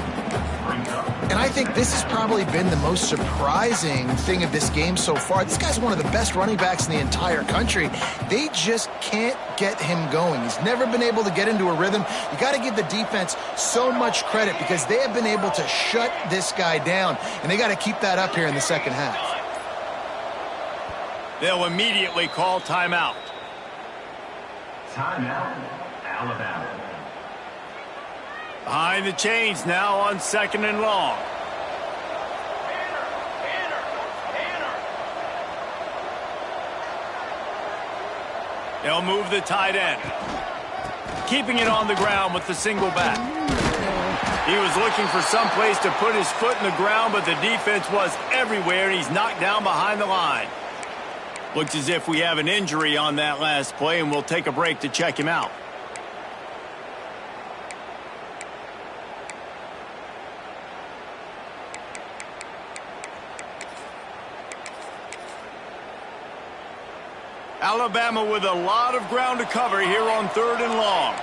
S2: And I think this has probably been the most surprising thing of this game so far. This guy's one of the best running backs in the entire country. They just can't get him going. He's never been able to get into a rhythm. You got to give the defense so much credit because they have been able to shut this guy down, and they got to keep that up here in the second half.
S1: They'll immediately call timeout.
S4: Timeout, Alabama.
S1: Behind the chains now on 2nd and long. They'll move the tight end. Keeping it on the ground with the single back. He was looking for some place to put his foot in the ground, but the defense was everywhere, and he's knocked down behind the line. Looks as if we have an injury on that last play, and we'll take a break to check him out. Alabama with a lot of ground to cover here on 3rd and long.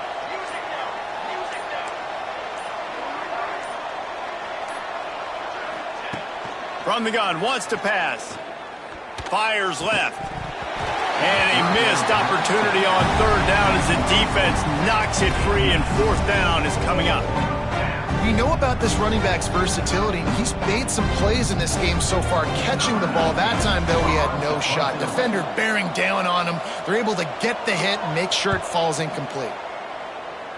S1: From the gun, wants to pass. Fires left. And a missed opportunity on 3rd down as the defense knocks it free, and 4th down is coming up.
S2: We know about this running back's versatility. He's made some plays in this game so far, catching the ball. That time, though, he had no shot. Defender bearing down on him. They're able to get the hit and make sure it falls incomplete.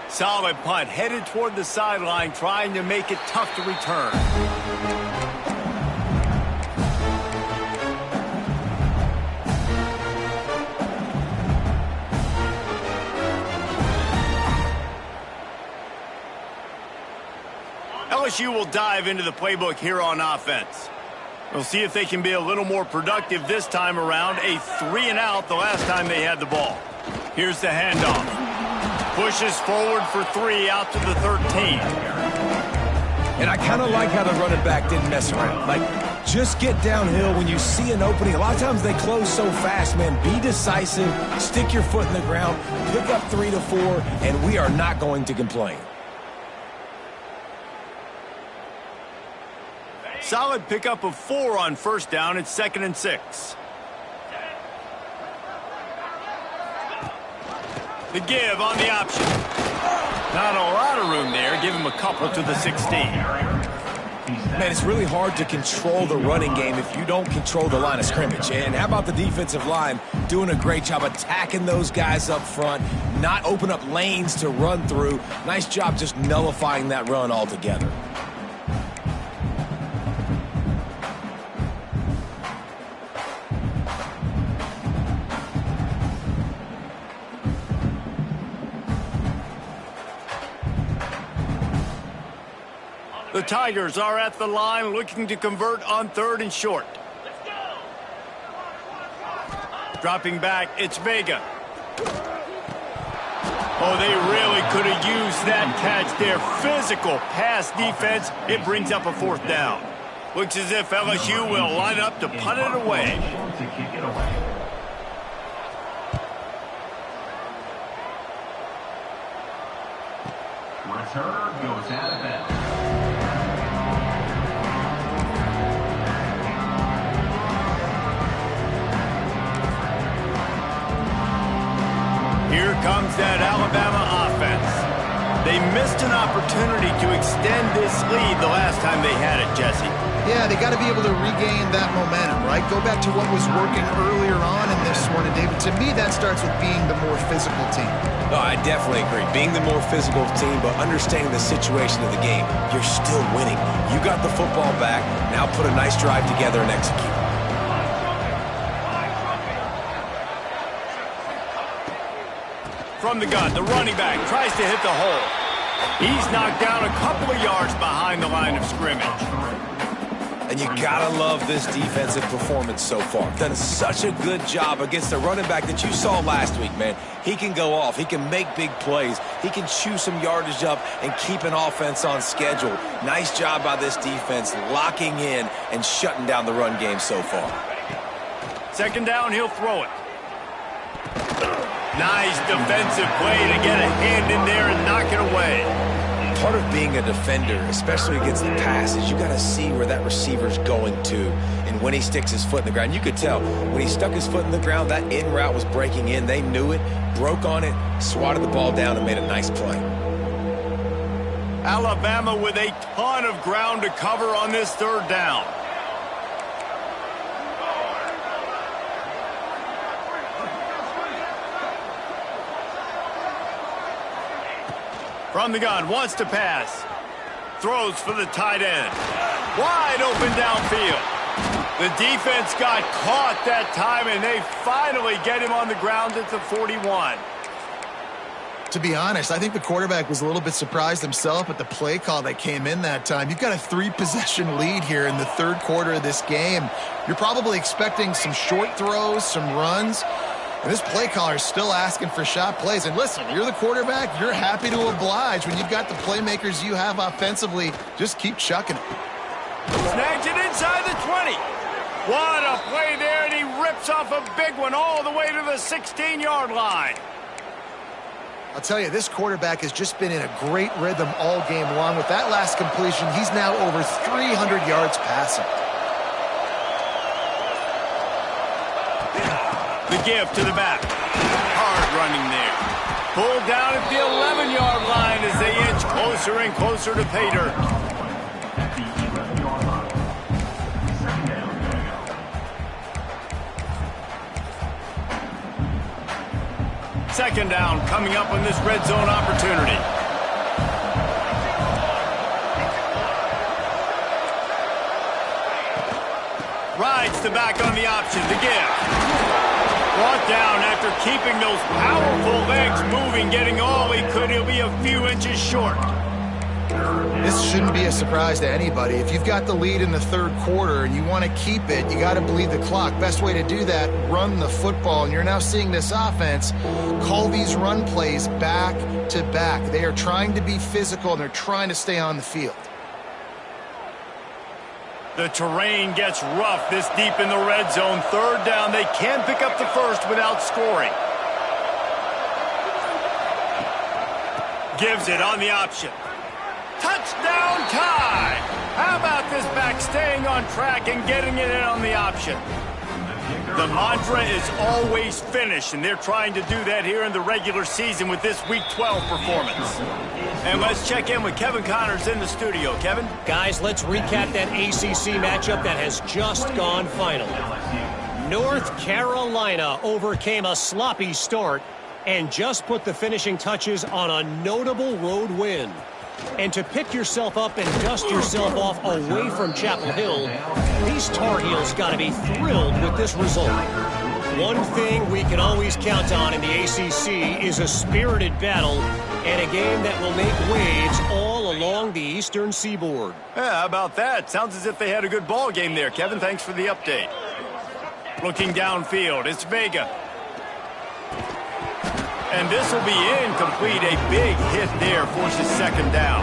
S1: Solid punt, headed toward the sideline, trying to make it tough to return. LSU will dive into the playbook here on offense. We'll see if they can be a little more productive this time around. A 3-and-out the last time they had the ball. Here's the handoff. Pushes forward for 3 out to the 13.
S3: And I kind of like how the running back didn't mess around. Like, just get downhill when you see an opening. A lot of times they close so fast, man. Be decisive, stick your foot in the ground, pick up 3 to 4, and we are not going to complain.
S1: Solid pickup of 4 on first down. It's 2nd and 6. The give on the option. Not a lot of room there. Give him a couple to the 16.
S3: Man, it's really hard to control the running game if you don't control the line of scrimmage. And how about the defensive line doing a great job attacking those guys up front, not open up lanes to run through. Nice job just nullifying that run altogether.
S1: The Tigers are at the line looking to convert on 3rd and short. Dropping back, it's Vega. Oh, they really could have used that catch there. Physical pass defense. It brings up a 4th down. Looks as if LSU will line up to punt it away.
S4: Return goes out of bounds.
S1: Here comes that Alabama offense. They missed an opportunity to extend this lead the last time they had it, Jesse.
S2: Yeah, they got to be able to regain that momentum, right? Go back to what was working earlier on in this one. And, David, to me, that starts with being the more physical team.
S3: No, I definitely agree. Being the more physical team, but understanding the situation of the game, you're still winning. You got the football back. Now put a nice drive together and execute.
S1: From the gun, the running back tries to hit the hole. He's knocked down a couple of yards behind the line of scrimmage.
S3: And you gotta love this defensive performance so far. Done such a good job against the running back that you saw last week, man. He can go off. He can make big plays. He can chew some yardage up and keep an offense on schedule. Nice job by this defense locking in and shutting down the run game so far.
S1: 2nd down, he'll throw it. Nice defensive play to get a hand in there and knock it away.
S3: Part of being a defender, especially against the pass, is you got to see where that receiver's going to and when he sticks his foot in the ground. You could tell when he stuck his foot in the ground, that in route was breaking in. They knew it, broke on it, swatted the ball down, and made a nice play.
S1: Alabama with a ton of ground to cover on this 3rd down. From the gun, wants to pass. Throws for the tight end. Wide open downfield. The defense got caught that time, and they finally get him on the ground at the 41.
S2: To be honest, I think the quarterback was a little bit surprised himself at the play call that came in that time. You've got a 3-possession lead here in the 3rd quarter of this game. You're probably expecting some short throws, some runs. And this play caller is still asking for shot plays. And listen, you're the quarterback. You're happy to oblige when you've got the playmakers you have offensively. Just keep chucking it.
S1: Snags it inside the 20. What a play there, and he rips off a big one all the way to the 16-yard line.
S2: I'll tell you, this quarterback has just been in a great rhythm all game long. With that last completion, he's now over 300 yards passing.
S1: The give to the back. Hard running there. Pulled down at the 11-yard line as they inch closer and closer to pay dirt.
S4: At the 11-yard line. 2nd down.
S1: Second down coming up on this red zone opportunity. Rides the back on the option. The give. Brought down after keeping those powerful legs moving, getting all he could. He'll be a few inches short.
S2: This shouldn't be a surprise to anybody. If you've got the lead in the third quarter and you want to keep it, you got to bleed the clock. Best way to do that, run the football. And you're now seeing this offense call these run plays back to back. They are trying to be physical, and they're trying to stay on the field.
S1: The terrain gets rough this deep in the red zone. Third down, they can pick up the first without scoring. Gives it on the option. Touchdown tie! How about this back staying on track and getting it in on the option? The mantra is always finish, and they're trying to do that here in the regular season with this Week 12 performance. And let's check in with Kevin Connors in the studio. Kevin?
S5: Guys, let's recap that ACC matchup that has just gone final. North Carolina overcame a sloppy start and just put the finishing touches on a notable road win. And to pick yourself up and dust yourself off away from Chapel Hill, these Tar Heels got to be thrilled with this result. One thing we can always count on in the ACC is a spirited battle and a game that will make waves all along the Eastern Seaboard.
S1: Yeah, how about that? Sounds as if they had a good ball game there. Kevin, thanks for the update. Looking downfield, it's Vega. And this will be incomplete. A big hit there forces second down.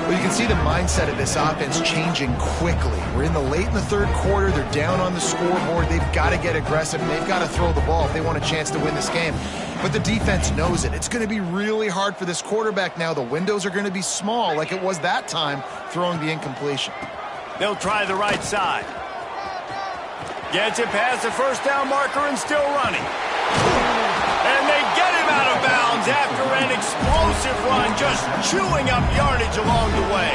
S2: Well, you can see the mindset of this offense changing quickly. We're in the late in the third quarter. They're down on the scoreboard. They've got to get aggressive, and they've got to throw the ball if they want a chance to win this game. But the defense knows it. It's going to be really hard for this quarterback now. The windows are going to be small like it was that time throwing the incompletion.
S1: They'll try the right side. Gets it past the first down marker and still running. And they get him out of bounds after an explosive run, just chewing up yardage along the way.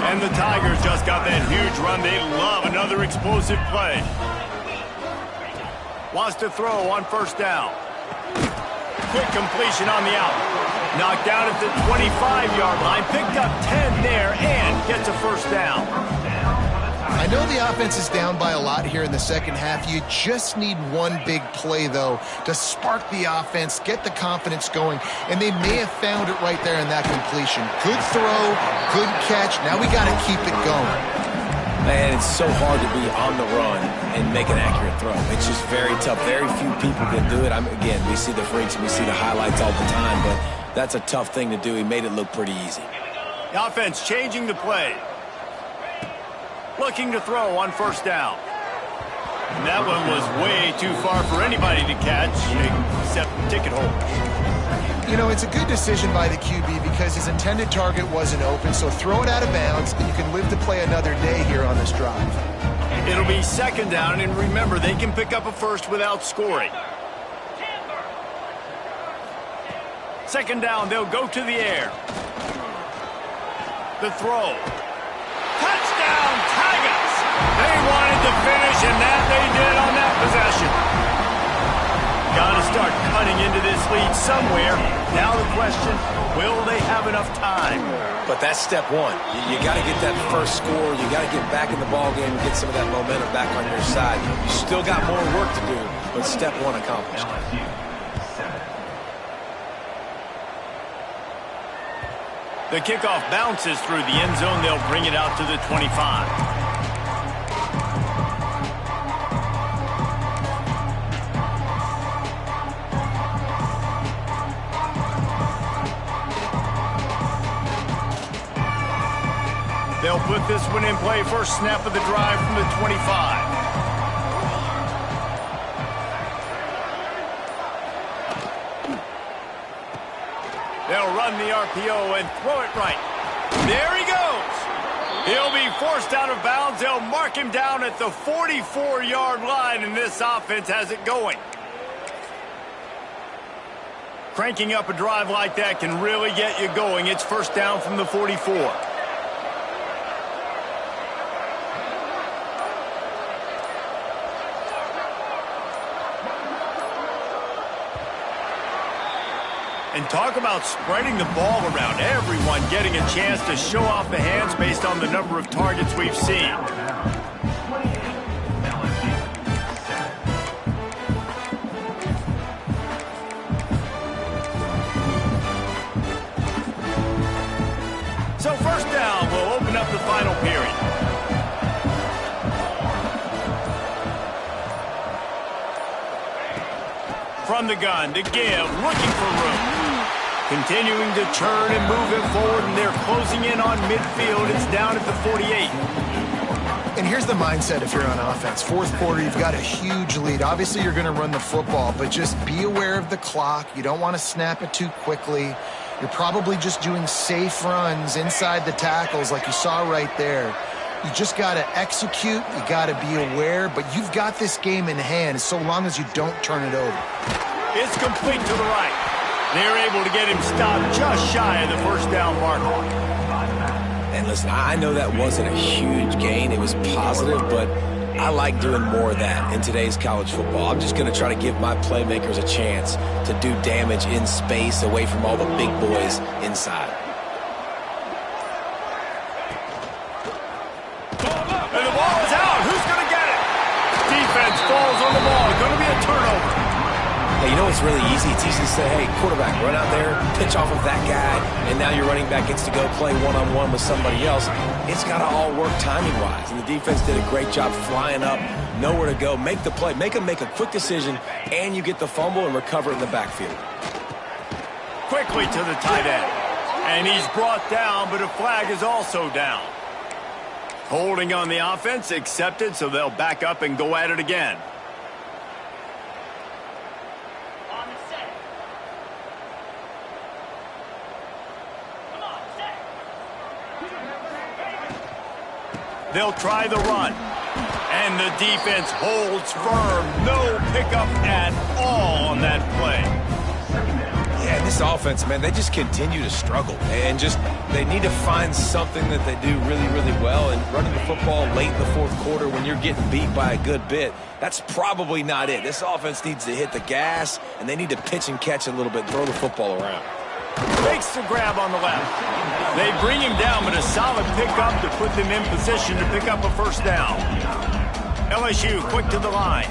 S1: And the Tigers just got that huge run. They love another explosive play. Wants to throw on first down. Quick completion on the out. Knocked down at the 25-yard line. Picked up 10 there and gets a first down.
S2: I know the offense is down by a lot here in the second half. You just need one big play, though, to spark the offense, get the confidence going, and they may have found it right there in that completion. Good throw, good catch. Now we got to keep it going.
S3: Man, it's so hard to be on the run and make an accurate throw. It's just very tough. Very few people can do it. Again, we see the freaks, we see the highlights all the time, but that's a tough thing to do. He made it look pretty easy.
S1: The offense changing the play. Looking to throw on first down. And that one was way too far for anybody to catch, except ticket holders.
S2: You know, it's a good decision by the QB because his intended target wasn't open, so throw it out of bounds, and you can live to play another day here on this drive.
S1: It'll be second down, and remember, they can pick up a first without scoring. Second down, they'll go to the air. The throw. Touchdown, Tigers! They wanted to finish, and that they did on that possession. Got to start cutting into this lead somewhere. Now the question, will they have enough time?
S3: But that's step one. You got to get that first score. You got to get back in the ball game and get some of that momentum back on your side. You still got more work to do, but step one accomplished.
S1: The kickoff bounces through the end zone. They'll bring it out to the 25. They'll put this one in play. First snap of the drive from the 25. They'll run the RPO and throw it right. There he goes. He'll be forced out of bounds. They'll mark him down at the 44-yard line, and this offense has it going. Cranking up a drive like that can really get you going. It's first down from the 44. And talk about spreading the ball around. Everyone getting a chance to show off the hands based on the number of targets we've seen. So first first down will open up the final period. From the gun to give, looking for room. Continuing to churn and move it forward, and they're closing in on midfield. It's down at the 48.
S2: And here's the mindset if you're on offense. Fourth quarter, you've got a huge lead. Obviously, you're going to run the football, but just be aware of the clock. You don't want to snap it too quickly. You're probably just doing safe runs inside the tackles like you saw right there. You just got to execute. You got to be aware, but you've got this game in hand so long as you don't turn it over.
S1: It's complete to the right. They're able to get him stopped just shy of the first down marker.
S3: And listen, I know that wasn't a huge gain. It was positive, but I like doing more of that in today's college football. I'm just going to try to give my playmakers a chance to do damage in space away from all the big boys inside.
S1: And the ball is out. Who's going to get it? Defense falls on the ball. It's going to be a turnover.
S3: Hey, you know what's really easy? It's easy to say, hey, quarterback, run out there, pitch off of that guy, and now your running back gets to go play one-on-one with somebody else. It's got to all work timing-wise, and the defense did a great job flying up, nowhere to go, make the play, make them make a quick decision, and you get the fumble and recover in the backfield.
S1: Quickly to the tight end, and he's brought down, but a flag is also down. Holding on the offense, accepted, so they'll back up and go at it again. They'll try the run. And the defense holds firm. No pickup at all on that play.
S3: Yeah, this offense, man, they just continue to struggle. And they need to find something that they do really, really well. And running the football late in the fourth quarter when you're getting beat by a good bit, that's probably not it. This offense needs to hit the gas, and they need to pitch and catch a little bit, throw the football around.
S1: Makes the grab on the left. They bring him down, but a solid pickup to put them in position to pick up a first down. LSU quick to the line.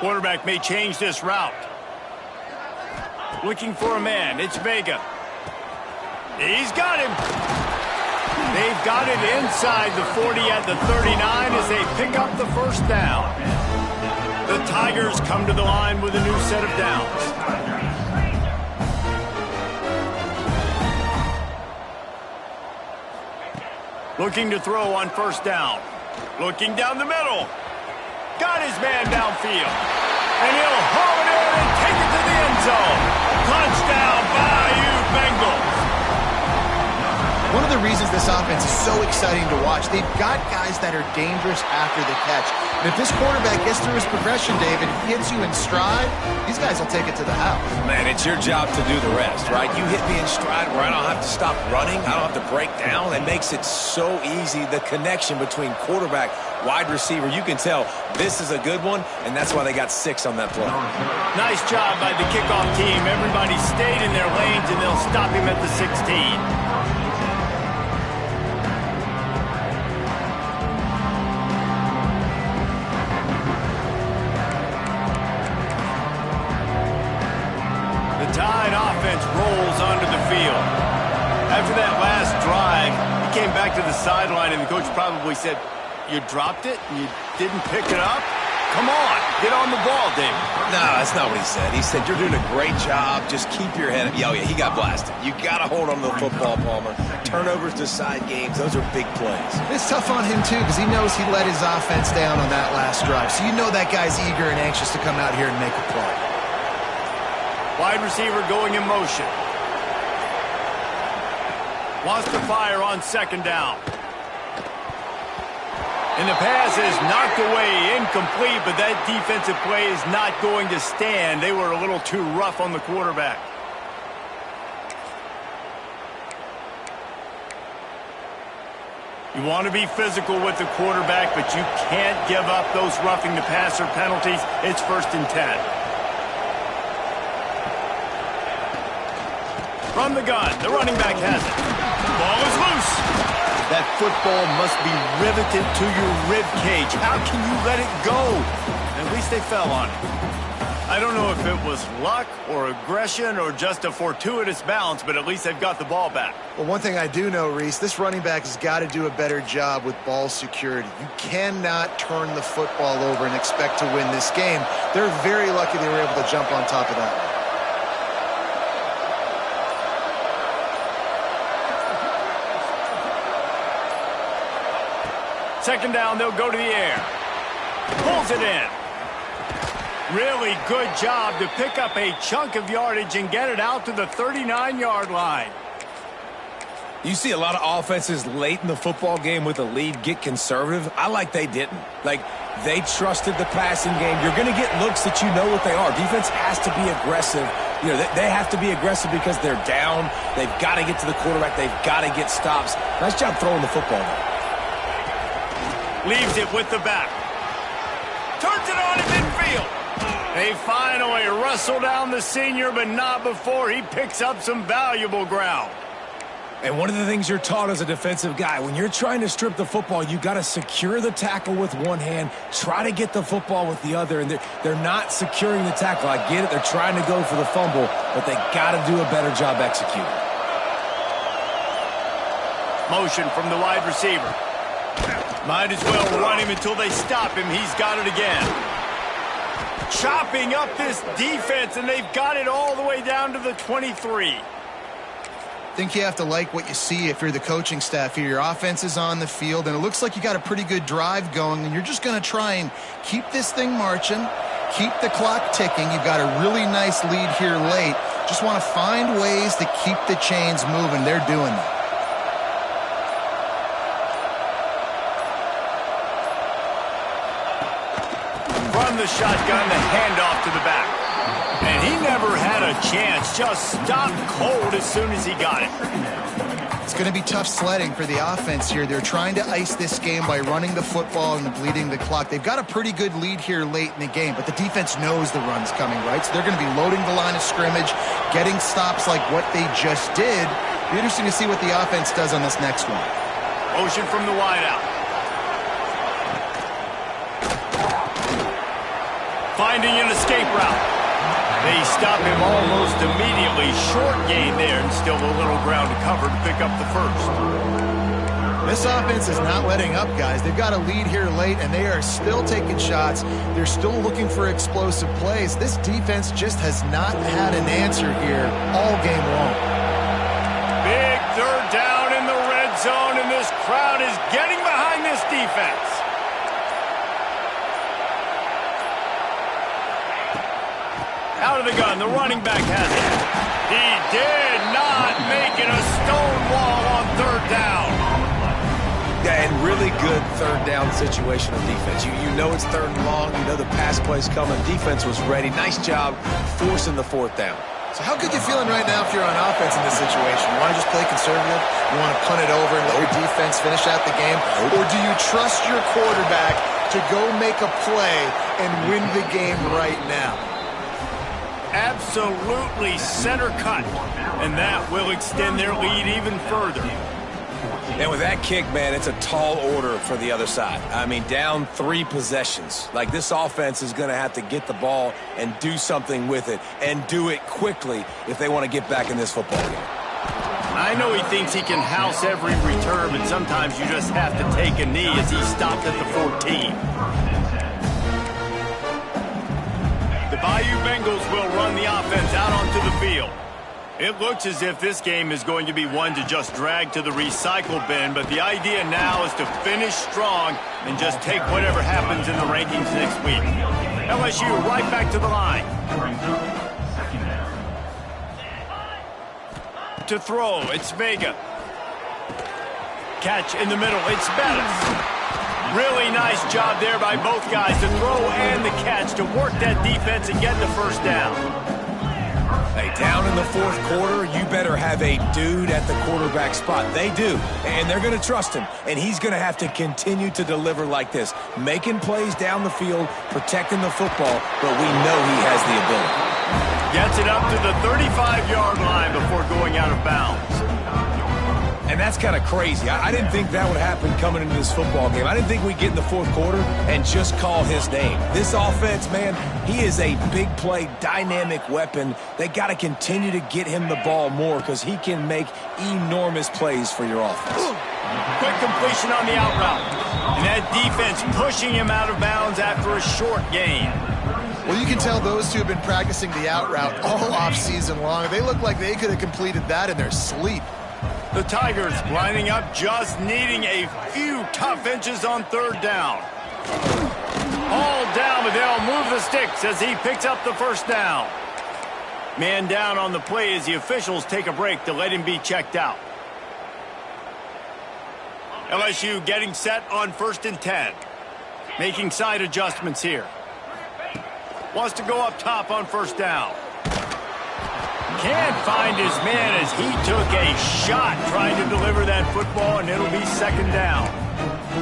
S1: Quarterback may change this route. Looking for a man. It's Vega. He's got him. They've got it inside the 40 at the 39 as they pick up the first down. The Tigers come to the line with a new set of downs. Looking to throw on first down. Looking down the middle. Got his man downfield. And he'll haul it in and take it to the end zone. Touchdown, Bayou Bengals.
S2: One of the reasons this offense is so exciting to watch, they've got guys that are dangerous after the catch. And if this quarterback gets through his progression, David, hits you in stride, these guys will take it to the house.
S3: Man, it's your job to do the rest, right? You hit me in stride where I don't have to stop running. I don't have to break down. It makes it so easy, the connection between quarterback, wide receiver. You can tell this is a good one, and that's why they got 6 on that play.
S1: Nice job by the kickoff team. Everybody stayed in their lanes, and they'll stop him at the 16. Tide offense rolls onto the field. After that last drive, he came back to the sideline, and the coach probably said, you dropped it? You didn't pick it up? Come on, get on the ball, David.
S3: No, that's not what he said. He said, you're doing a great job. Just keep your head up. Oh, yeah, he got blasted. You got to hold on to the football, Palmer. Turnovers decide games. Those are big plays.
S2: It's tough on him, too, because he knows he let his offense down on that last drive. So you know that guy's eager and anxious to come out here and make a play.
S1: Wide receiver going in motion. Wants to fire on second down. And the pass is knocked away, incomplete, but that defensive play is not going to stand. They were a little too rough on the quarterback. You want to be physical with the quarterback, but you can't give up those roughing the passer penalties. It's 1st and 10. From the gun, the running back has it. Ball is loose. That football must be riveted to your rib cage. How can you let it go? At least they fell on it. I don't know if it was luck or aggression or just a fortuitous bounce, but at least they've got the ball back.
S2: Well, one thing I do know, Reese, this running back has got to do a better job with ball security. You cannot turn the football over and expect to win this game. They're very lucky they were able to jump on top of that.
S1: Second down, they'll go to the air. Pulls it in. Really good job to pick up a chunk of yardage and get it out to the 39-yard line.
S3: You see a lot of offenses late in the football game with a lead get conservative. I like they didn't. Like, they trusted the passing game. You're going to get looks that you know what they are. Defense has to be aggressive. You know, they have to be aggressive because they're down. They've got to get to the quarterback. They've got to get stops. Nice job throwing the football.
S1: Leaves it with the back. Turns it on in midfield. They finally wrestle down the senior, but not before he picks up some valuable ground.
S3: And one of the things you're taught as a defensive guy, when you're trying to strip the football, you got to secure the tackle with one hand, try to get the football with the other, and they're not securing the tackle. I get it. They're trying to go for the fumble, but they got to do a better job executing.
S1: Motion from the wide receiver. Might as well run him until they stop him. He's got it again. Chopping up this defense, and they've got it all the way down to the 23.
S2: I think you have to like what you see if you're the coaching staff here. Your offense is on the field, and it looks like you got a pretty good drive going, and you're just going to try and keep this thing marching, keep the clock ticking. You've got a really nice lead here late. Just want to find ways to keep the chains moving. They're doing that.
S1: From the shotgun, the handoff to the back. And he never had a chance, just stopped cold as soon as he got it.
S2: It's going to be tough sledding for the offense here. They're trying to ice this game by running the football and bleeding the clock. They've got a pretty good lead here late in the game, but the defense knows the run's coming, right? So they're going to be loading the line of scrimmage, getting stops like what they just did. It'll be interesting to see what the offense does on this next one.
S1: Motion from the wideout. Finding an escape route. They stop him almost immediately. Short gain there, and still a little ground to cover to pick up the first.
S2: This offense is not letting up, guys. They've got a lead here late, and they are still taking shots. They're still looking for explosive plays. This defense just has not had an answer here all game long.
S1: Big third down in the red zone, and this crowd is getting behind this defense. Out of the gun, the running back has it. He did not make it a stone wall on third down.
S3: Yeah, and really good third down situational defense. You know it's third and long. You know the pass play's coming. Defense was ready. Nice job forcing the fourth down.
S2: So how good you feeling right now if you're on offense in this situation? You want to just play conservative? You want to punt it over and let your defense finish out the game? Or do you trust your quarterback to go make a play and win the game right now?
S1: Absolutely center cut, and that will extend their lead even further.
S3: And with that kick, man, it's a tall order for the other side. I mean, down 3 possessions. Like, this offense is going to have to get the ball and do something with it, and do it quickly if they want to get back in this football game.
S1: I know he thinks he can house every return, but sometimes you just have to take a knee as he stopped at the 14. The Bayou Bengals will run the offense out onto the field. It looks as if this game is going to be one to just drag to the recycle bin, but the idea now is to finish strong and just take whatever happens in the rankings next week. LSU right back to the line. To throw, it's Vega. Catch in the middle, it's Bettis. Really nice job there by both guys to throw and the catch to work that defense and get the first down.
S3: Hey, down in the fourth quarter, you better have a dude at the quarterback spot. They do, and they're going to trust him, and he's going to have to continue to deliver like this, making plays down the field, protecting the football, but we know he has the ability.
S1: Gets it up to the 35-yard line before going out of bounds.
S3: And that's kind of crazy. I didn't think that would happen coming into this football game. I didn't think we'd get in the fourth quarter and just call his name. This offense, man, he is a big play, dynamic weapon. They got to continue to get him the ball more because he can make enormous plays for your offense.
S1: Quick completion on the out route. And that defense pushing him out of bounds after a short gain.
S2: Well, you can tell those two have been practicing the out route all off-season long. They look like they could have completed that in their sleep.
S1: The Tigers lining up, just needing a few tough inches on third down. All down, but they'll move the sticks as he picks up the first down. Man down on the play as the officials take a break to let him be checked out. LSU getting set on 1st and 10. Making side adjustments here. Wants to go up top on first down. Can't find his man as he took a shot trying to deliver that football, and it'll be second down.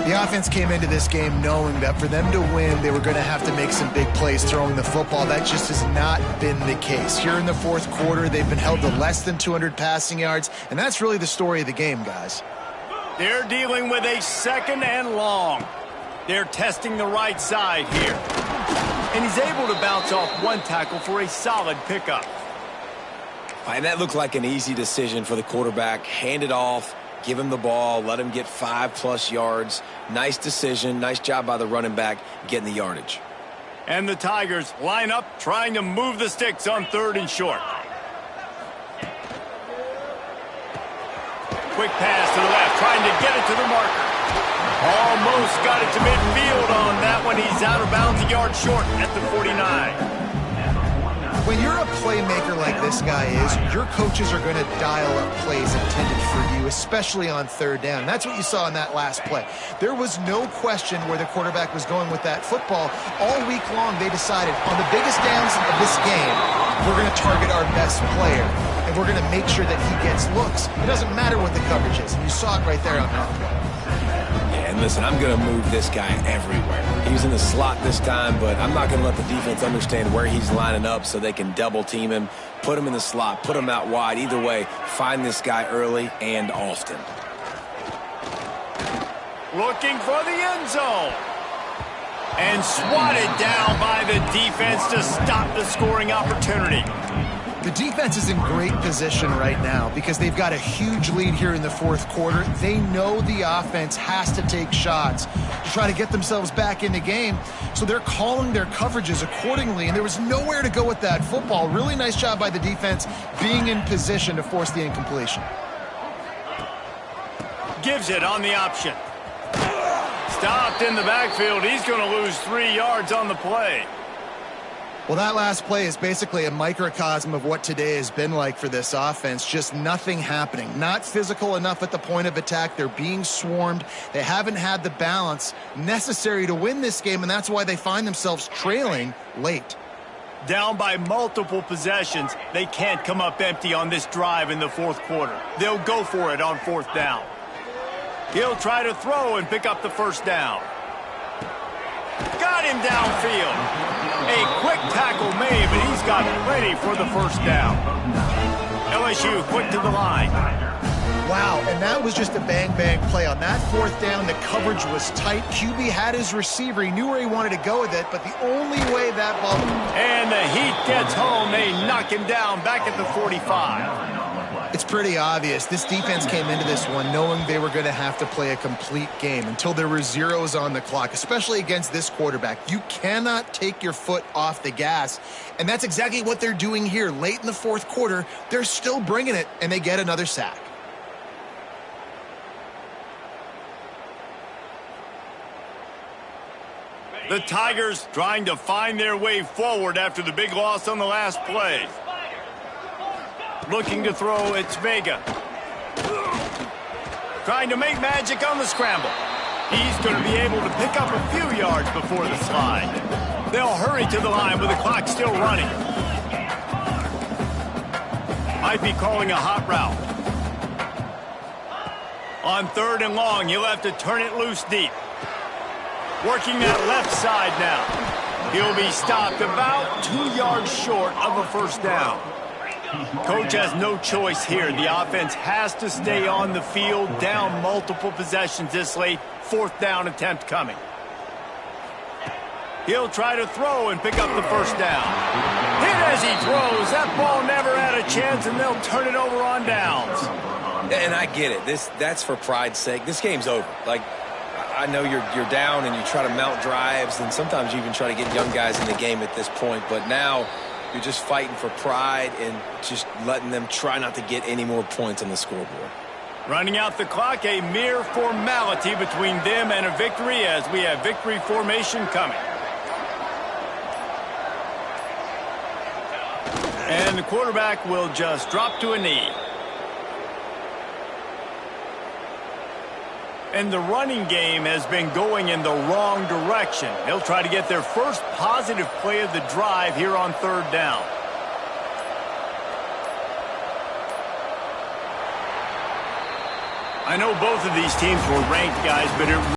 S2: The offense came into this game knowing that for them to win, they were going to have to make some big plays throwing the football. That just has not been the case. Here in the fourth quarter, they've been held to less than 200 passing yards, and that's really the story of the game, guys.
S1: They're dealing with a second and long. They're testing the right side here. And he's able to bounce off one tackle for a solid pickup.
S3: And that looked like an easy decision for the quarterback. Hand it off, give him the ball, let him get 5+ yards. Nice decision. Nice job by the running back getting the yardage.
S1: And the Tigers line up trying to move the sticks on 3rd and short. Quick pass to the left, trying to get it to the marker. Almost got it to midfield on that one. He's out of bounds, a yard short at the 49.
S2: When you're a playmaker like this guy is, your coaches are going to dial up plays intended for you, especially on 3rd down. That's what you saw in that last play. There was no question where the quarterback was going with that football. All week long, they decided on the biggest downs of this game, we're going to target our best player, and we're going to make sure that he gets looks. It doesn't matter what the coverage is, and you saw it right there on that play.
S3: And listen, I'm going to move this guy everywhere. He's in the slot this time, but I'm not going to let the defense understand where he's lining up so they can double team him, put him in the slot, put him out wide. Either way, find this guy early and often.
S1: Looking for the end zone. And swatted down by the defense to stop the scoring opportunity.
S2: The defense is in great position right now because they've got a huge lead here in the fourth quarter. They know the offense has to take shots to try to get themselves back in the game, so they're calling their coverages accordingly, and there was nowhere to go with that football. Really nice job by the defense being in position to force the incompletion.
S1: Gives it on the option. Stopped in the backfield. He's going to lose 3 yards on the play.
S2: Well, that last play is basically a microcosm of what today has been like for this offense. Just nothing happening. Not physical enough at the point of attack. They're being swarmed. They haven't had the balance necessary to win this game, and that's why they find themselves trailing late.
S1: Down by multiple possessions, they can't come up empty on this drive in the fourth quarter. They'll go for it on 4th down. He'll try to throw and pick up the first down. Got him downfield. A quick tackle made, but he's got plenty for the first down. LSU quick to the line.
S2: Wow, and that was just a bang-bang play. On that 4th down, the coverage was tight. QB had his receiver. He knew where he wanted to go with it, but the only way that ball...
S1: And the heat gets home. They knock him down back at the 45.
S2: It's pretty obvious. This defense came into this one knowing they were going to have to play a complete game until there were zeros on the clock, especially against this quarterback. You cannot take your foot off the gas, and that's exactly what they're doing here. Late in the fourth quarter, they're still bringing it, and they get another sack.
S1: The Tigers trying to find their way forward after the big loss on the last play. Looking to throw, it's Vega. Trying to make magic on the scramble. He's going to be able to pick up a few yards before the slide. They'll hurry to the line with the clock still running. Might be calling a hot route. On 3rd and long, he'll have to turn it loose deep. Working that left side now. He'll be stopped about 2 yards short of a first down. Coach has no choice here. The offense has to stay on the field, down multiple possessions this late. 4th down attempt coming. He'll try to throw and pick up the first down. Hit as he throws. That ball never had a chance, and they'll turn it over on downs.
S3: And I get it. That's for pride's sake. This game's over. Like, I know you're down and you try to mount drives, and sometimes you even try to get young guys in the game at this point. But now you're just fighting for pride and just letting them try not to get any more points on the scoreboard.
S1: Running out the clock, a mere formality between them and a victory as we have victory formation coming. And the quarterback will just drop to a knee. And the running game has been going in the wrong direction. They'll try to get their first positive play of the drive here on 3rd down. I know both of these teams were ranked, guys, but it